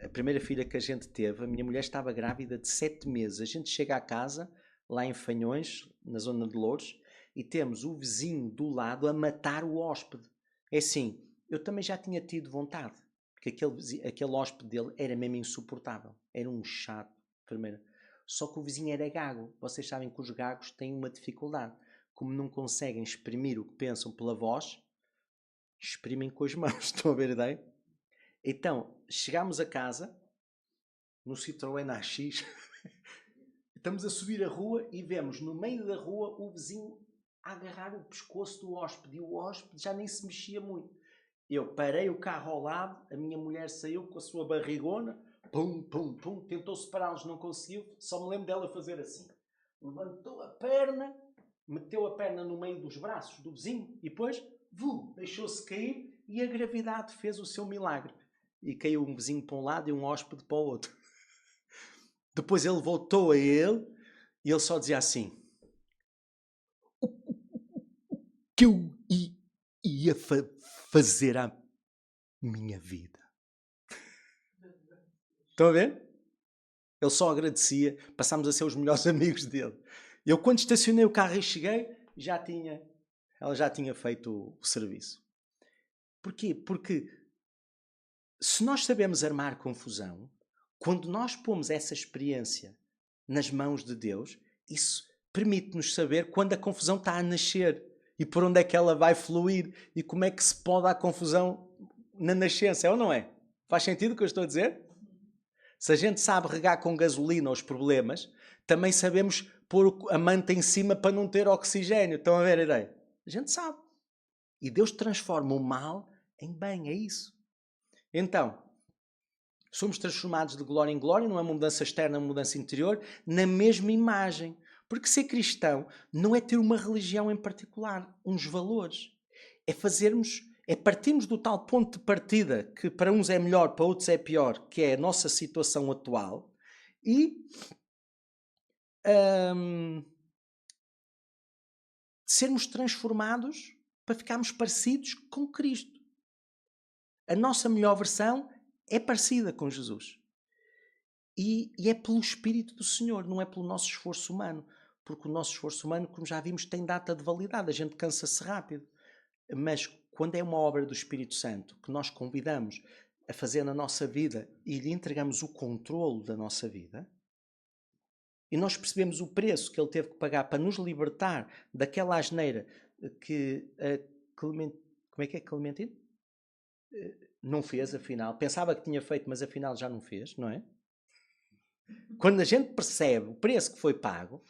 a primeira filha que a gente teve, a minha mulher estava grávida de 7 meses. A gente chega à casa, lá em Fanhões, na zona de Louros, e temos o vizinho do lado a matar o hóspede. É assim, eu também já tinha tido vontade, porque aquele hóspede dele era mesmo insuportável. Era um chato, primeiro. Só que o vizinho era gago. Vocês sabem que os gagos têm uma dificuldade. Como não conseguem exprimir o que pensam pela voz, exprimem com as mãos. Estão a ver a ideia? Então, chegámos a casa, no Citroën AX, estamos a subir a rua e vemos no meio da rua o vizinho a agarrar o pescoço do hóspede. E o hóspede já nem se mexia muito. Eu parei o carro ao lado, a minha mulher saiu com a sua barrigona, pum, pum, pum, tentou separá-los, não conseguiu, só me lembro dela fazer assim. Levantou a perna, meteu a perna no meio dos braços do vizinho e depois, deixou-se cair e a gravidade fez o seu milagre. E caiu um vizinho para um lado e um hóspede para o outro. Depois ele voltou a ele e ele só dizia assim: o que eu ia fazer à minha vida? Estão a ver? Ele só agradecia. Passámos a ser os melhores amigos dele. Eu, quando estacionei o carro e cheguei, ela já tinha feito o serviço. Porquê? Porque se nós sabemos armar confusão, quando nós pomos essa experiência nas mãos de Deus, isso permite-nos saber quando a confusão está a nascer e por onde é que ela vai fluir e como é que se pode dar confusão na nascença, é ou não é? Faz sentido o que eu estou a dizer? Se a gente sabe regar com gasolina os problemas, também sabemos pôr a manta em cima para não ter oxigênio. Estão a ver a ideia? A gente sabe. E Deus transforma o mal em bem, é isso. Então, somos transformados de glória em glória, não é uma mudança externa, é uma mudança interior, na mesma imagem. Porque ser cristão não é ter uma religião em particular, uns valores. É partirmos do tal ponto de partida que para uns é melhor, para outros é pior, que é a nossa situação atual, e sermos transformados para ficarmos parecidos com Cristo. A nossa melhor versão é parecida com Jesus. E é pelo Espírito do Senhor, não é pelo nosso esforço humano. Porque o nosso esforço humano, como já vimos, tem data de validade. A gente cansa-se rápido. Mas quando é uma obra do Espírito Santo que nós convidamos a fazer na nossa vida e lhe entregamos o controle da nossa vida, e nós percebemos o preço que ele teve que pagar para nos libertar daquela asneira que como é que é Clementino? Não fez, afinal. Pensava que tinha feito, mas afinal já não fez, não é? Quando a gente percebe o preço que foi pago,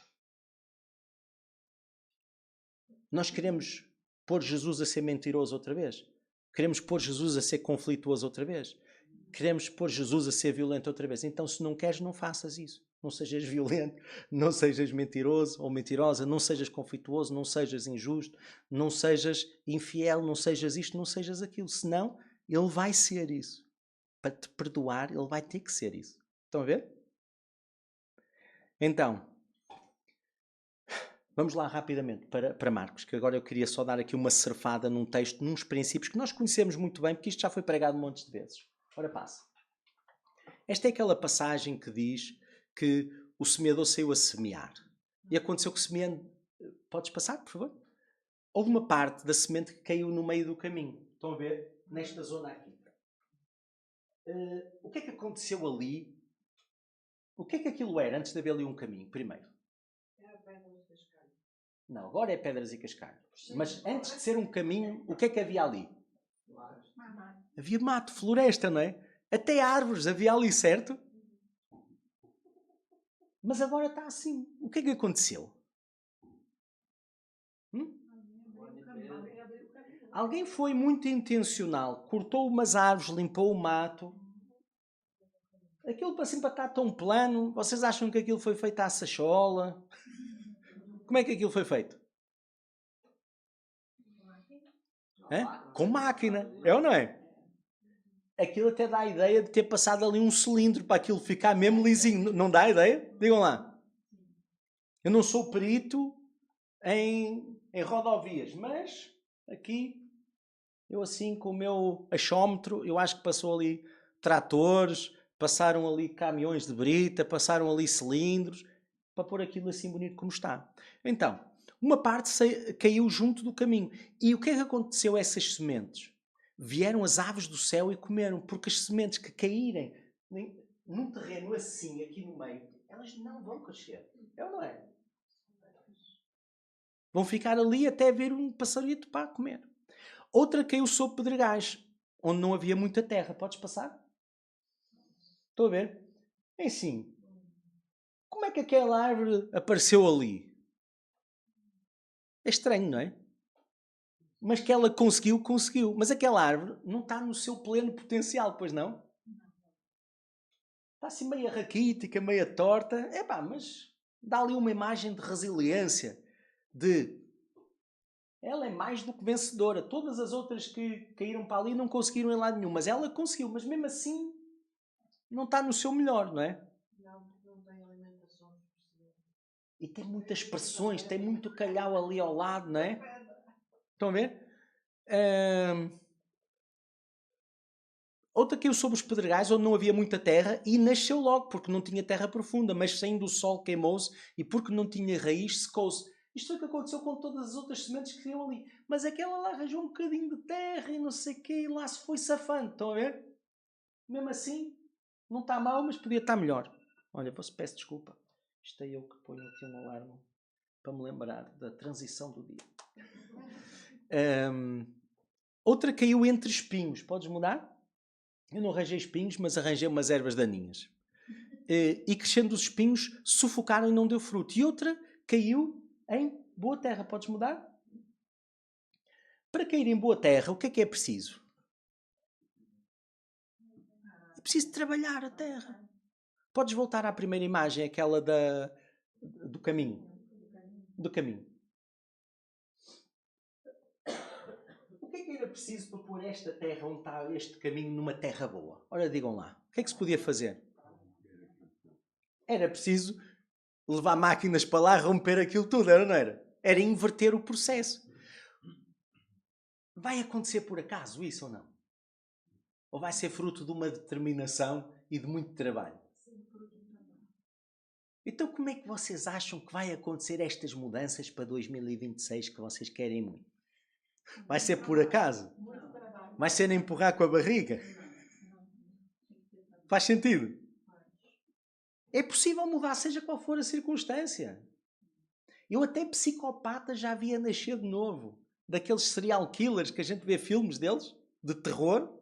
nós queremos pôr Jesus a ser mentiroso outra vez. Queremos pôr Jesus a ser conflituoso outra vez. Queremos pôr Jesus a ser violento outra vez. Então, se não queres, não faças isso. Não sejas violento, não sejas mentiroso ou mentirosa, não sejas conflituoso, não sejas injusto, não sejas infiel, não sejas isto, não sejas aquilo. Senão, ele vai ser isso. Para te perdoar, ele vai ter que ser isso. Estão a ver? Então, vamos lá rapidamente para Marcos, que agora eu queria só dar aqui uma surfada num texto, nos princípios que nós conhecemos muito bem, porque isto já foi pregado um monte de vezes. Ora, passa. Esta é aquela passagem que diz que o semeador saiu a semear. E aconteceu que semeando... Podes passar, por favor? Houve uma parte da semente que caiu no meio do caminho. Estão a ver? Nesta zona aqui. O que é que aconteceu ali? O que é que aquilo era antes de haver ali um caminho, primeiro? Era pedras e cascalho. Não, agora é pedras e cascalho. Mas antes de ser um caminho, o que é que havia ali? Havia mato, floresta, não é? Até árvores havia ali, certo? Mas agora está assim. O que é que aconteceu? Alguém foi muito intencional, cortou umas árvores, limpou o mato. Aquilo assim para estar tão plano, vocês acham que aquilo foi feito à sachola? Como é que aquilo foi feito? Com máquina, é ou não é? Aquilo até dá a ideia de ter passado ali um cilindro para aquilo ficar mesmo lisinho. Não dá a ideia? Digam lá. Eu não sou perito em rodovias, mas aqui, eu assim com o meu achómetro, eu acho que passou ali tratores, passaram ali caminhões de brita, passaram ali cilindros, para pôr aquilo assim bonito como está. Então, uma parte caiu junto do caminho. E o que é que aconteceu a essas sementes? Vieram as aves do céu e comeram, porque as sementes que caírem num terreno assim, aqui no meio, elas não vão crescer. É ou não é? Vão ficar ali até ver um passarito para comer. Outra caiu sob pedregais, onde não havia muita terra. Podes passar? Estou a ver? É assim. Como é que aquela árvore apareceu ali? É estranho, não é? Mas que ela conseguiu, conseguiu. Mas aquela árvore não está no seu pleno potencial, pois não? Está assim meio raquítica, meio torta. Epá, mas dá ali uma imagem de resiliência, de... Ela é mais do que vencedora. Todas as outras que caíram para ali não conseguiram em lado nenhum. Mas ela conseguiu. Mas mesmo assim, não está no seu melhor, não é? Não tem alimentação. E tem muitas pressões, tem muito calhau ali ao lado, não é? Estão a ver? Outra caiu sobre os pedregais, onde não havia muita terra, e nasceu logo, porque não tinha terra profunda, mas saindo o sol queimou-se, e porque não tinha raiz, secou-se. Isto foi o que aconteceu com todas as outras sementes que iam ali. Mas aquela lá arranjou um bocadinho de terra e não sei o quê, e lá se foi safando. Estão a ver? Mesmo assim, não está mal, mas podia estar melhor. Olha, peço desculpa. Isto é eu que ponho aqui um alarme para me lembrar da transição do dia. Outra caiu entre espinhos. Podes mudar? Eu não arranjei espinhos, mas arranjei umas ervas daninhas. E crescendo os espinhos, sufocaram e não deu fruto. E outra caiu em boa terra. Podes mudar? Para cair em boa terra, o que é preciso? É preciso trabalhar a terra. Podes voltar à primeira imagem, aquela do caminho. Do caminho. O que era preciso para pôr esta terra onde está este caminho numa terra boa? Ora, digam lá. O que é que se podia fazer? Era preciso levar máquinas para lá, romper aquilo tudo, era, não era? Era inverter o processo. Vai acontecer por acaso isso ou não? Ou vai ser fruto de uma determinação e de muito trabalho? Então como é que vocês acham que vai acontecer estas mudanças para 2026 que vocês querem muito? Vai ser por acaso? Vai ser empurrar com a barriga? Faz sentido? É possível mudar, seja qual for a circunstância. Eu até psicopata já via nascer de novo. Daqueles serial killers que a gente vê filmes deles, de terror.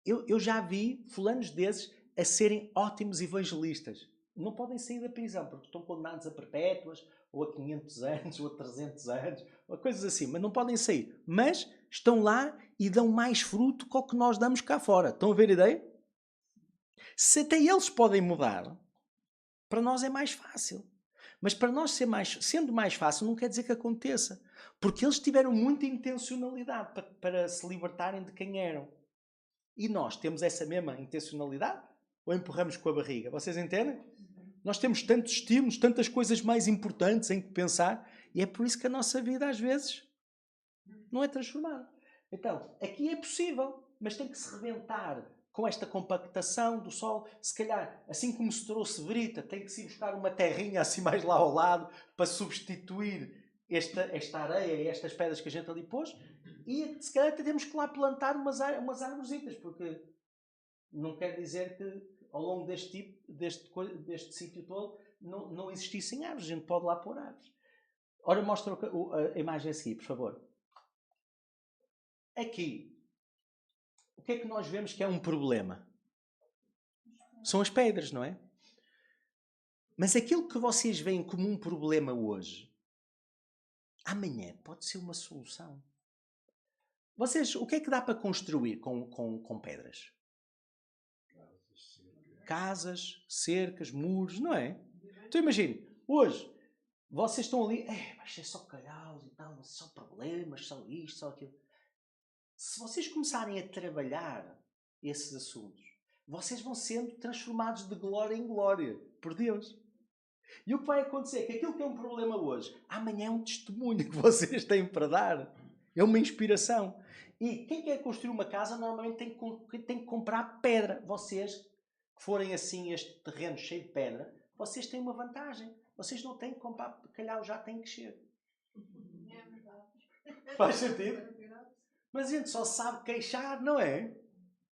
Eu já vi fulanos desses a serem ótimos evangelistas. Não podem sair da prisão, porque estão condenados a perpétuas, ou a 500 anos, ou a 300 anos, ou coisas assim. Mas não podem sair. Mas estão lá e dão mais fruto que o que nós damos cá fora. Estão a ver a ideia? Se até eles podem mudar, para nós é mais fácil. Mas para nós sendo mais fácil, não quer dizer que aconteça. Porque eles tiveram muita intencionalidade para se libertarem de quem eram. E nós temos essa mesma intencionalidade? Ou empurramos com a barriga? Vocês entendem? Nós temos tantos estímulos, tantas coisas mais importantes em que pensar, e é por isso que a nossa vida às vezes não é transformada. Então, aqui é possível, mas tem que se rebentar com esta compactação do sol. Se calhar, assim como se trouxe brita, tem que se ir buscar uma terrinha assim mais lá ao lado para substituir esta areia e estas pedras que a gente ali pôs. E se calhar temos que lá plantar umas árvoresitas, porque não quer dizer que ao longo deste sítio todo não existissem árvores. A gente pode lá pôr árvores. Ora, mostra a imagem a seguir, por favor. Aqui, o que é que nós vemos que é um problema? São as pedras, não é? Mas aquilo que vocês veem como um problema hoje, amanhã pode ser uma solução. Vocês, o que é que dá para construir com pedras? Casas, cercas, muros, não é? Então imagine, hoje, vocês estão ali, vai ser só calhaus e tal, só problemas, só isto, só aquilo. Se vocês começarem a trabalhar esses assuntos, vocês vão sendo transformados de glória em glória por Deus. E o que vai acontecer é que aquilo que é um problema hoje, amanhã é um testemunho que vocês têm para dar. É uma inspiração. E quem quer construir uma casa normalmente tem que comprar pedra. Vocês que forem assim este terreno cheio de pedra, vocês têm uma vantagem. Vocês não têm que comprar calhau, já têm que ser. É verdade. Faz sentido? Mas a gente só sabe queixar, não é?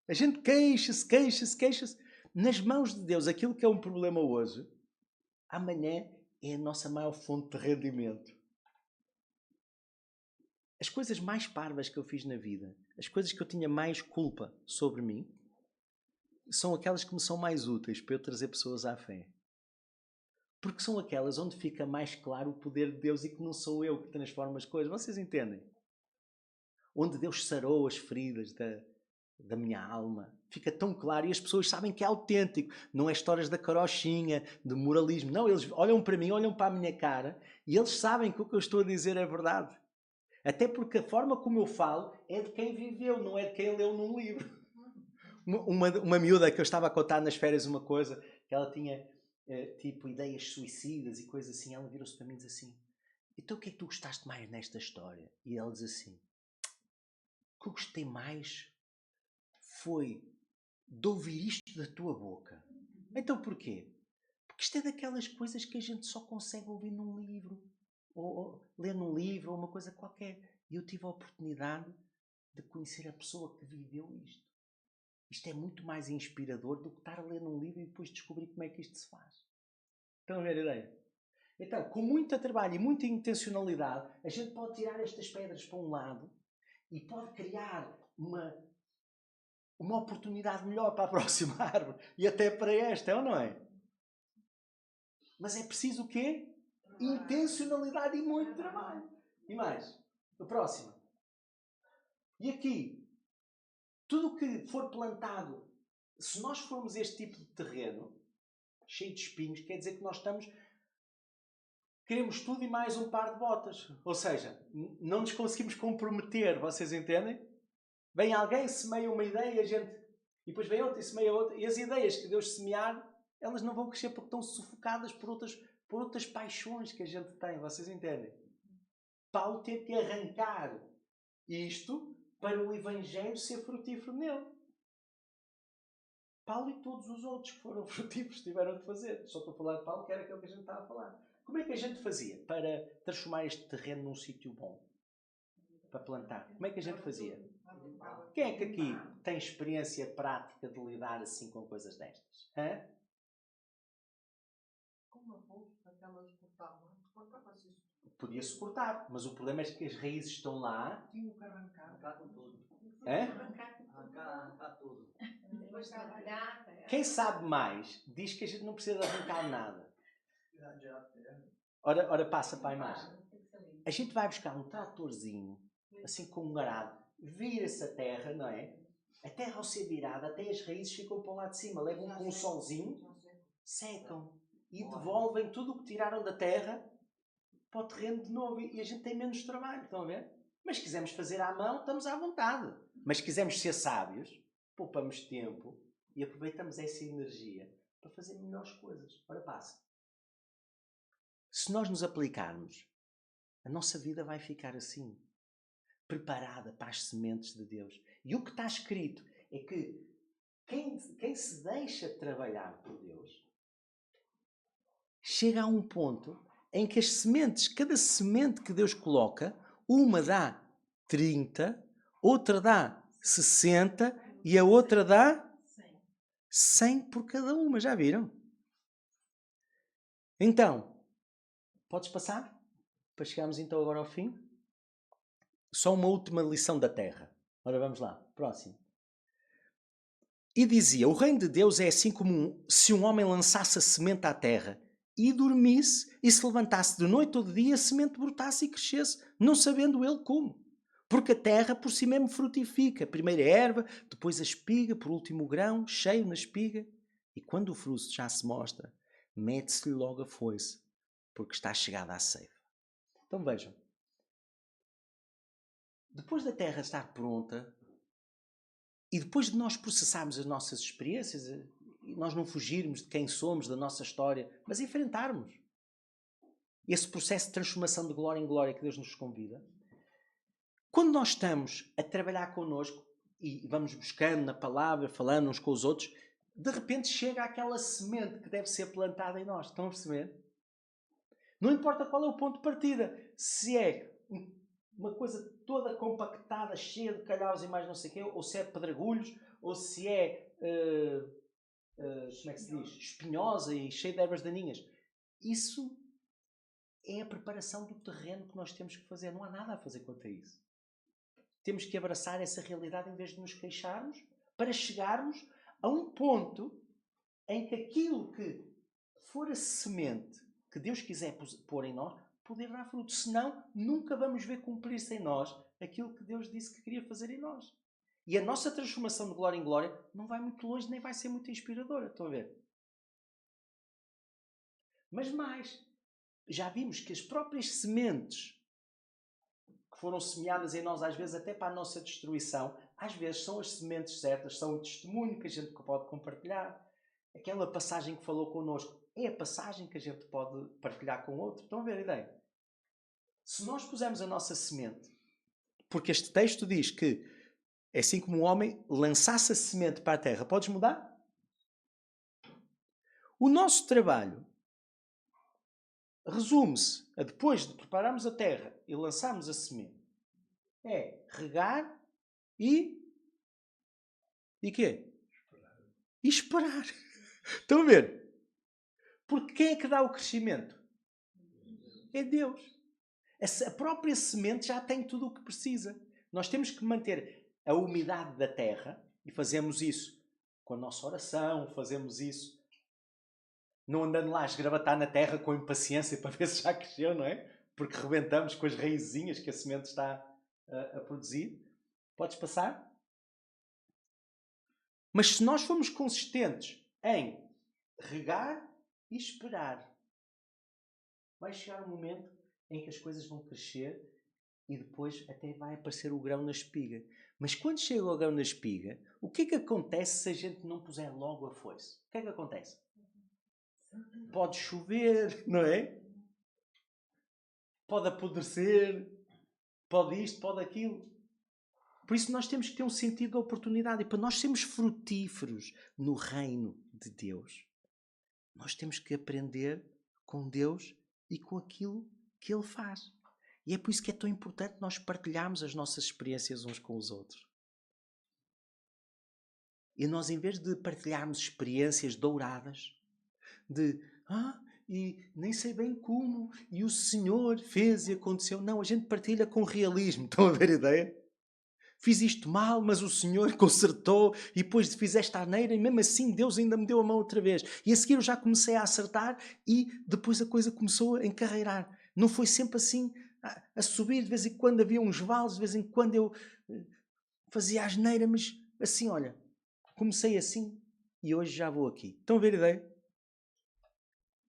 A gente queixa-se. Nas mãos de Deus, aquilo que é um problema hoje, amanhã é a nossa maior fonte de rendimento. As coisas mais parvas que eu fiz na vida, as coisas que eu tinha mais culpa sobre mim, são aquelas que me são mais úteis para eu trazer pessoas à fé. Porque são aquelas onde fica mais claro o poder de Deus e que não sou eu que transformo as coisas. Vocês entendem? Onde Deus sarou as feridas da minha alma. Fica tão claro e as pessoas sabem que é autêntico. Não é histórias da carochinha, de moralismo. Não, eles olham para mim, olham para a minha cara e eles sabem que o que eu estou a dizer é verdade. Até porque a forma como eu falo é de quem viveu, não é de quem leu num livro. Uma miúda que eu estava a contar nas férias uma coisa, que ela tinha tipo ideias suicidas e coisas assim, ela virou-se para mim e diz assim: então o que é que tu gostaste mais nesta história? E ela diz assim: o que eu gostei mais foi de ouvir isto da tua boca. Então porquê? Porque isto é daquelas coisas que a gente só consegue ouvir num livro, ou ler num livro, ou uma coisa qualquer. E eu tive a oportunidade de conhecer a pessoa que viveu isto. Isto é muito mais inspirador do que estar a ler num livro e depois descobrir como é que isto se faz. Estão a ver a ideia? Então, com muito trabalho e muita intencionalidade, a gente pode tirar estas pedras para um lado e pode criar uma oportunidade melhor para a próxima árvore e até para esta, é ou não é? Mas é preciso o quê? Intencionalidade e muito trabalho. E mais? O próximo. E aqui, tudo o que for plantado, se nós formos este tipo de terreno, cheio de espinhos, quer dizer que nós queremos tudo e mais um par de botas. Ou seja, não nos conseguimos comprometer, vocês entendem? Vem alguém, semeia uma ideia, e depois vem outra e semeia outra. E as ideias que Deus semear, elas não vão crescer porque estão sufocadas por outras paixões que a gente tem, vocês entendem? Paulo teve que arrancar isto para o Evangelho ser frutífero nele. Paulo e todos os outros que foram frutíferos tiveram de fazer. Só estou a falar de Paulo, que era aquilo que a gente estava a falar. Como é que a gente fazia para transformar este terreno num sítio bom? Para plantar. Como é que a gente fazia? Quem é que aqui tem experiência prática de lidar assim com coisas destas? Hã? Como aquelas cortavam? Cortava-se isso. Podia-se cortar, mas o problema é que as raízes estão lá. Tinha que arrancar. Arrancar com tudo. Arrancar tudo. depois trabalhar. Quem sabe mais diz que a gente não precisa de arrancar nada. Ora passa para a imagem. A gente vai buscar um tratorzinho, assim com um arado, vira-se a terra, não é? A terra ao ser virada, até as raízes ficam para o lado de cima, levam com um solzinho, secam e devolvem tudo o que tiraram da terra para o terreno de novo. E a gente tem menos trabalho, estão a ver? Mas se quisermos fazer à mão, estamos à vontade. Mas se quisermos ser sábios, poupamos tempo e aproveitamos essa energia para fazer melhores coisas. Ora passa. Se nós nos aplicarmos, a nossa vida vai ficar assim, preparada para as sementes de Deus. E o que está escrito é que quem se deixa trabalhar por Deus, chega a um ponto em que as sementes, cada semente que Deus coloca, uma dá 30, outra dá 60 e a outra dá 100 por cada uma. Já viram? Então, podes passar? Para chegarmos então agora ao fim. Só uma última lição da terra. Ora, vamos lá. Próximo. E dizia, o reino de Deus é assim como se um homem lançasse a semente à terra e dormisse e se levantasse de noite ou de dia, a semente brotasse e crescesse, não sabendo ele como. Porque a terra por si mesmo frutifica. Primeiro a erva, depois a espiga, por último o grão, cheio na espiga. E quando o fruto já se mostra, mete-se-lhe logo a foice, porque está chegada à ceifa. Então vejam. Depois da terra estar pronta, e depois de nós processarmos as nossas experiências, e nós não fugirmos de quem somos, da nossa história, mas enfrentarmos esse processo de transformação de glória em glória que Deus nos convida, quando nós estamos a trabalhar connosco e vamos buscando na palavra, falando uns com os outros, de repente chega aquela semente que deve ser plantada em nós. Estão a perceber? Não importa qual é o ponto de partida. Se é uma coisa toda compactada, cheia de calhaus e mais não sei o quê, ou se é pedregulhos, ou se é, como é que se diz? Espinhosa e cheia de ervas daninhas. Isso é a preparação do terreno que nós temos que fazer. Não há nada a fazer quanto a isso. Temos que abraçar essa realidade em vez de nos queixarmos, para chegarmos a um ponto em que aquilo que for a semente que Deus quiser pôr em nós, poder dar fruto. Senão, nunca vamos ver cumprir-se em nós aquilo que Deus disse que queria fazer em nós. E a nossa transformação de glória em glória não vai muito longe, nem vai ser muito inspiradora. Estão a ver? Mas mais, já vimos que as próprias sementes que foram semeadas em nós, às vezes até para a nossa destruição, às vezes são as sementes certas, são o testemunho que a gente pode compartilhar. Aquela passagem que falou connosco é a passagem que a gente pode partilhar com outro. Estão a ver a ideia? Se nós pusermos a nossa semente, porque este texto diz que é assim como um homem lançasse a semente para a terra. Podes mudar? O nosso trabalho resume-se a, depois de prepararmos a terra e lançarmos a semente, é regar e quê? e esperar. Estão a ver? Porque quem é que dá o crescimento? É Deus. A própria semente já tem tudo o que precisa. Nós temos que manter a umidade da terra e fazemos isso com a nossa oração, fazemos isso não andando lá a esgravatar na terra com impaciência para ver se já cresceu, não é? Porque rebentamos com as raizinhas que a semente está a produzir. Podes passar? Mas se nós formos consistentes em regar e esperar, vai chegar um momento em que as coisas vão crescer e depois até vai aparecer o grão na espiga. Mas quando chega o grão na espiga, o que é que acontece se a gente não puser logo a foice? O que é que acontece? Pode chover, não é? Pode apodrecer, pode isto, pode aquilo. Por isso nós temos que ter um sentido de oportunidade. E para nós sermos frutíferos no reino de Deus, nós temos que aprender com Deus e com aquilo que Ele faz. E é por isso que é tão importante nós partilharmos as nossas experiências uns com os outros. E nós, em vez de partilharmos experiências douradas, de e nem sei bem como, e o Senhor fez e aconteceu. Não, a gente partilha com realismo. Estão a ver a ideia? Fiz isto mal, mas o Senhor consertou e depois fiz esta asneira e mesmo assim Deus ainda me deu a mão outra vez. E a seguir eu já comecei a acertar e depois a coisa começou a encarreirar. Não foi sempre assim a subir, de vez em quando havia uns vales, de vez em quando eu fazia asneira, mas assim, olha, comecei assim e hoje já vou aqui. Estão a ver a ideia?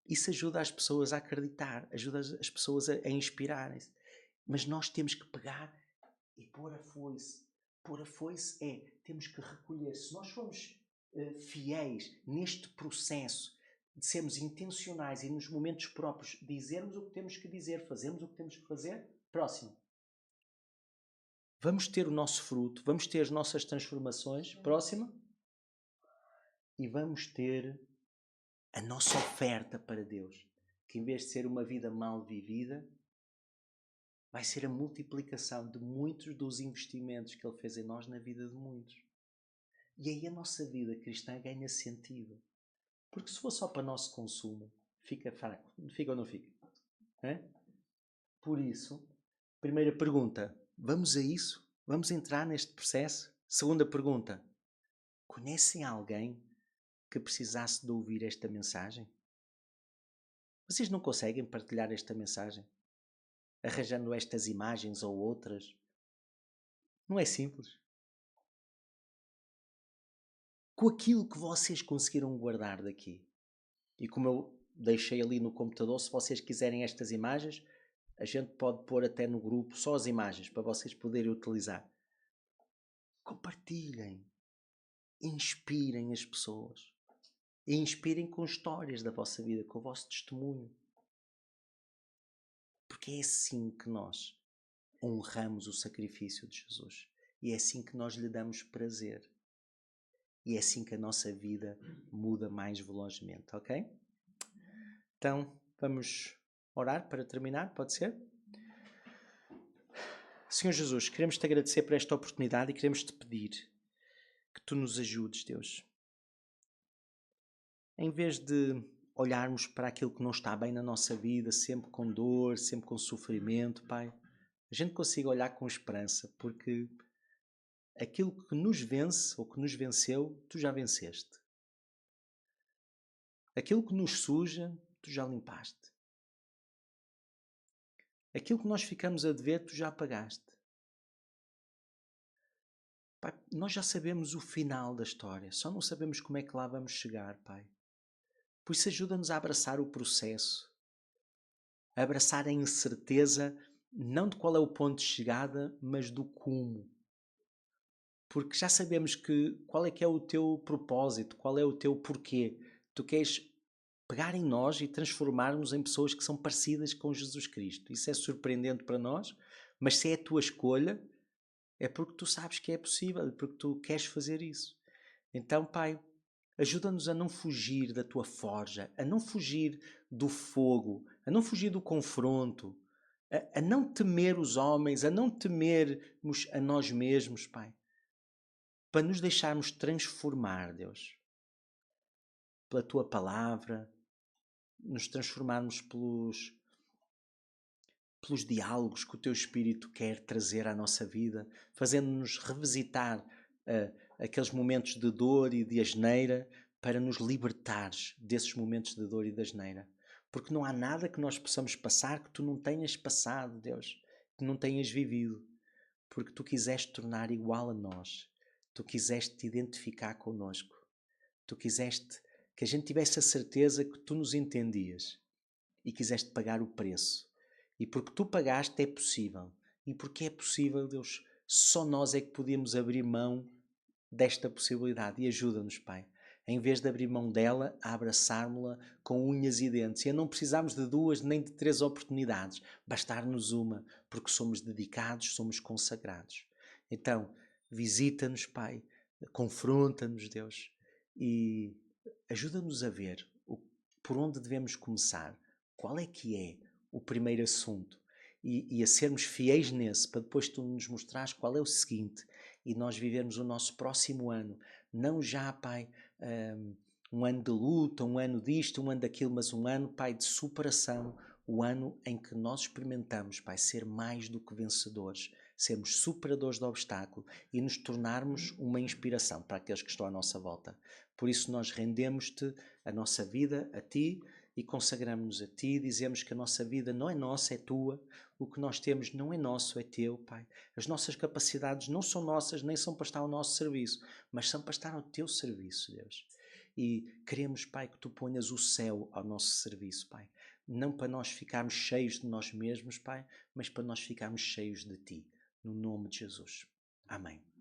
Isso ajuda as pessoas a acreditar, ajuda as pessoas a inspirarem-se. Mas nós temos que pegar e pôr a foice. Pôr a foice temos que recolher. Se nós formos fiéis neste processo de sermos intencionais e nos momentos próprios dizermos o que temos que dizer, fazermos o que temos que fazer, próximo. Vamos ter o nosso fruto, vamos ter as nossas transformações, próximo. E vamos ter a nossa oferta para Deus, que em vez de ser uma vida mal vivida, vai ser a multiplicação de muitos dos investimentos que Ele fez em nós na vida de muitos. E aí a nossa vida cristã ganha sentido. Porque se for só para nosso consumo, fica fraco. Fica ou não fica? É? Por isso, primeira pergunta, vamos a isso? Vamos entrar neste processo? Segunda pergunta, conhecem alguém que precisasse de ouvir esta mensagem? Vocês não conseguem partilhar esta mensagem? Arranjando estas imagens ou outras? Não é simples. Com aquilo que vocês conseguiram guardar daqui. E como eu deixei ali no computador, se vocês quiserem estas imagens, a gente pode pôr até no grupo só as imagens para vocês poderem utilizar. Compartilhem. Inspirem as pessoas. E inspirem com histórias da vossa vida, com o vosso testemunho. Porque é assim que nós honramos o sacrifício de Jesus. E é assim que nós lhe damos prazer. E é assim que a nossa vida muda mais velozmente, ok? Então, vamos orar para terminar, pode ser? Senhor Jesus, queremos te agradecer por esta oportunidade e queremos te pedir que tu nos ajudes, Deus. Em vez de olharmos para aquilo que não está bem na nossa vida, sempre com dor, sempre com sofrimento, Pai, a gente consiga olhar com esperança, porque aquilo que nos vence ou que nos venceu, tu já venceste. Aquilo que nos suja, tu já limpaste. Aquilo que nós ficamos a dever, tu já pagaste. Pai, nós já sabemos o final da história, só não sabemos como é que lá vamos chegar, Pai. Por isso ajuda-nos a abraçar o processo, a abraçar a incerteza, não de qual é o ponto de chegada, mas do como. Porque já sabemos qual é que é o teu propósito, qual é o teu porquê. Tu queres pegar em nós e transformar-nos em pessoas que são parecidas com Jesus Cristo. Isso é surpreendente para nós, mas se é a tua escolha, é porque tu sabes que é possível, porque tu queres fazer isso. Então, Pai, ajuda-nos a não fugir da tua forja, a não fugir do fogo, a não fugir do confronto, a não temer os homens, a não temermos a nós mesmos, Pai. Para nos deixarmos transformar, Deus. pela Tua Palavra, nos transformarmos pelos diálogos que o Teu Espírito quer trazer à nossa vida, fazendo-nos revisitar aqueles momentos de dor e de asneira, para nos libertares desses momentos de dor e de asneira. Porque não há nada que nós possamos passar que Tu não tenhas passado, Deus, que não tenhas vivido. Porque Tu quiseste tornar igual a nós. Tu quiseste te identificar connosco. Tu quiseste que a gente tivesse a certeza que Tu nos entendias. E quiseste pagar o preço. E porque Tu pagaste é possível. E porque é possível, Deus, só nós é que podemos abrir mão desta possibilidade. E ajuda-nos, Pai. Em vez de abrir mão dela, a abraçarmos-la com unhas e dentes. E a não precisarmos de 2 nem de 3 oportunidades. Bastar-nos uma, porque somos dedicados, somos consagrados. Então, visita-nos, Pai. Confronta-nos, Deus. E ajuda-nos a ver por onde devemos começar. Qual é que é o primeiro assunto? E a sermos fiéis nesse, para depois Tu nos mostrares qual é o seguinte, e nós vivermos o nosso próximo ano, não já, Pai, um ano de luta, um ano disto, um ano daquilo, mas um ano, Pai, de superação, o ano em que nós experimentamos, Pai, ser mais do que vencedores, sermos superadores do obstáculo e nos tornarmos uma inspiração para aqueles que estão à nossa volta. Por isso nós rendemos-Te a nossa vida a Ti e consagramos-nos a Ti, dizemos que a nossa vida não é nossa, é Tua, o que nós temos não é nosso, é Teu, Pai. As nossas capacidades não são nossas, nem são para estar ao nosso serviço, mas são para estar ao Teu serviço, Deus. E queremos, Pai, que Tu ponhas o céu ao nosso serviço, Pai. Não para nós ficarmos cheios de nós mesmos, Pai, mas para nós ficarmos cheios de Ti. No nome de Jesus. Amém.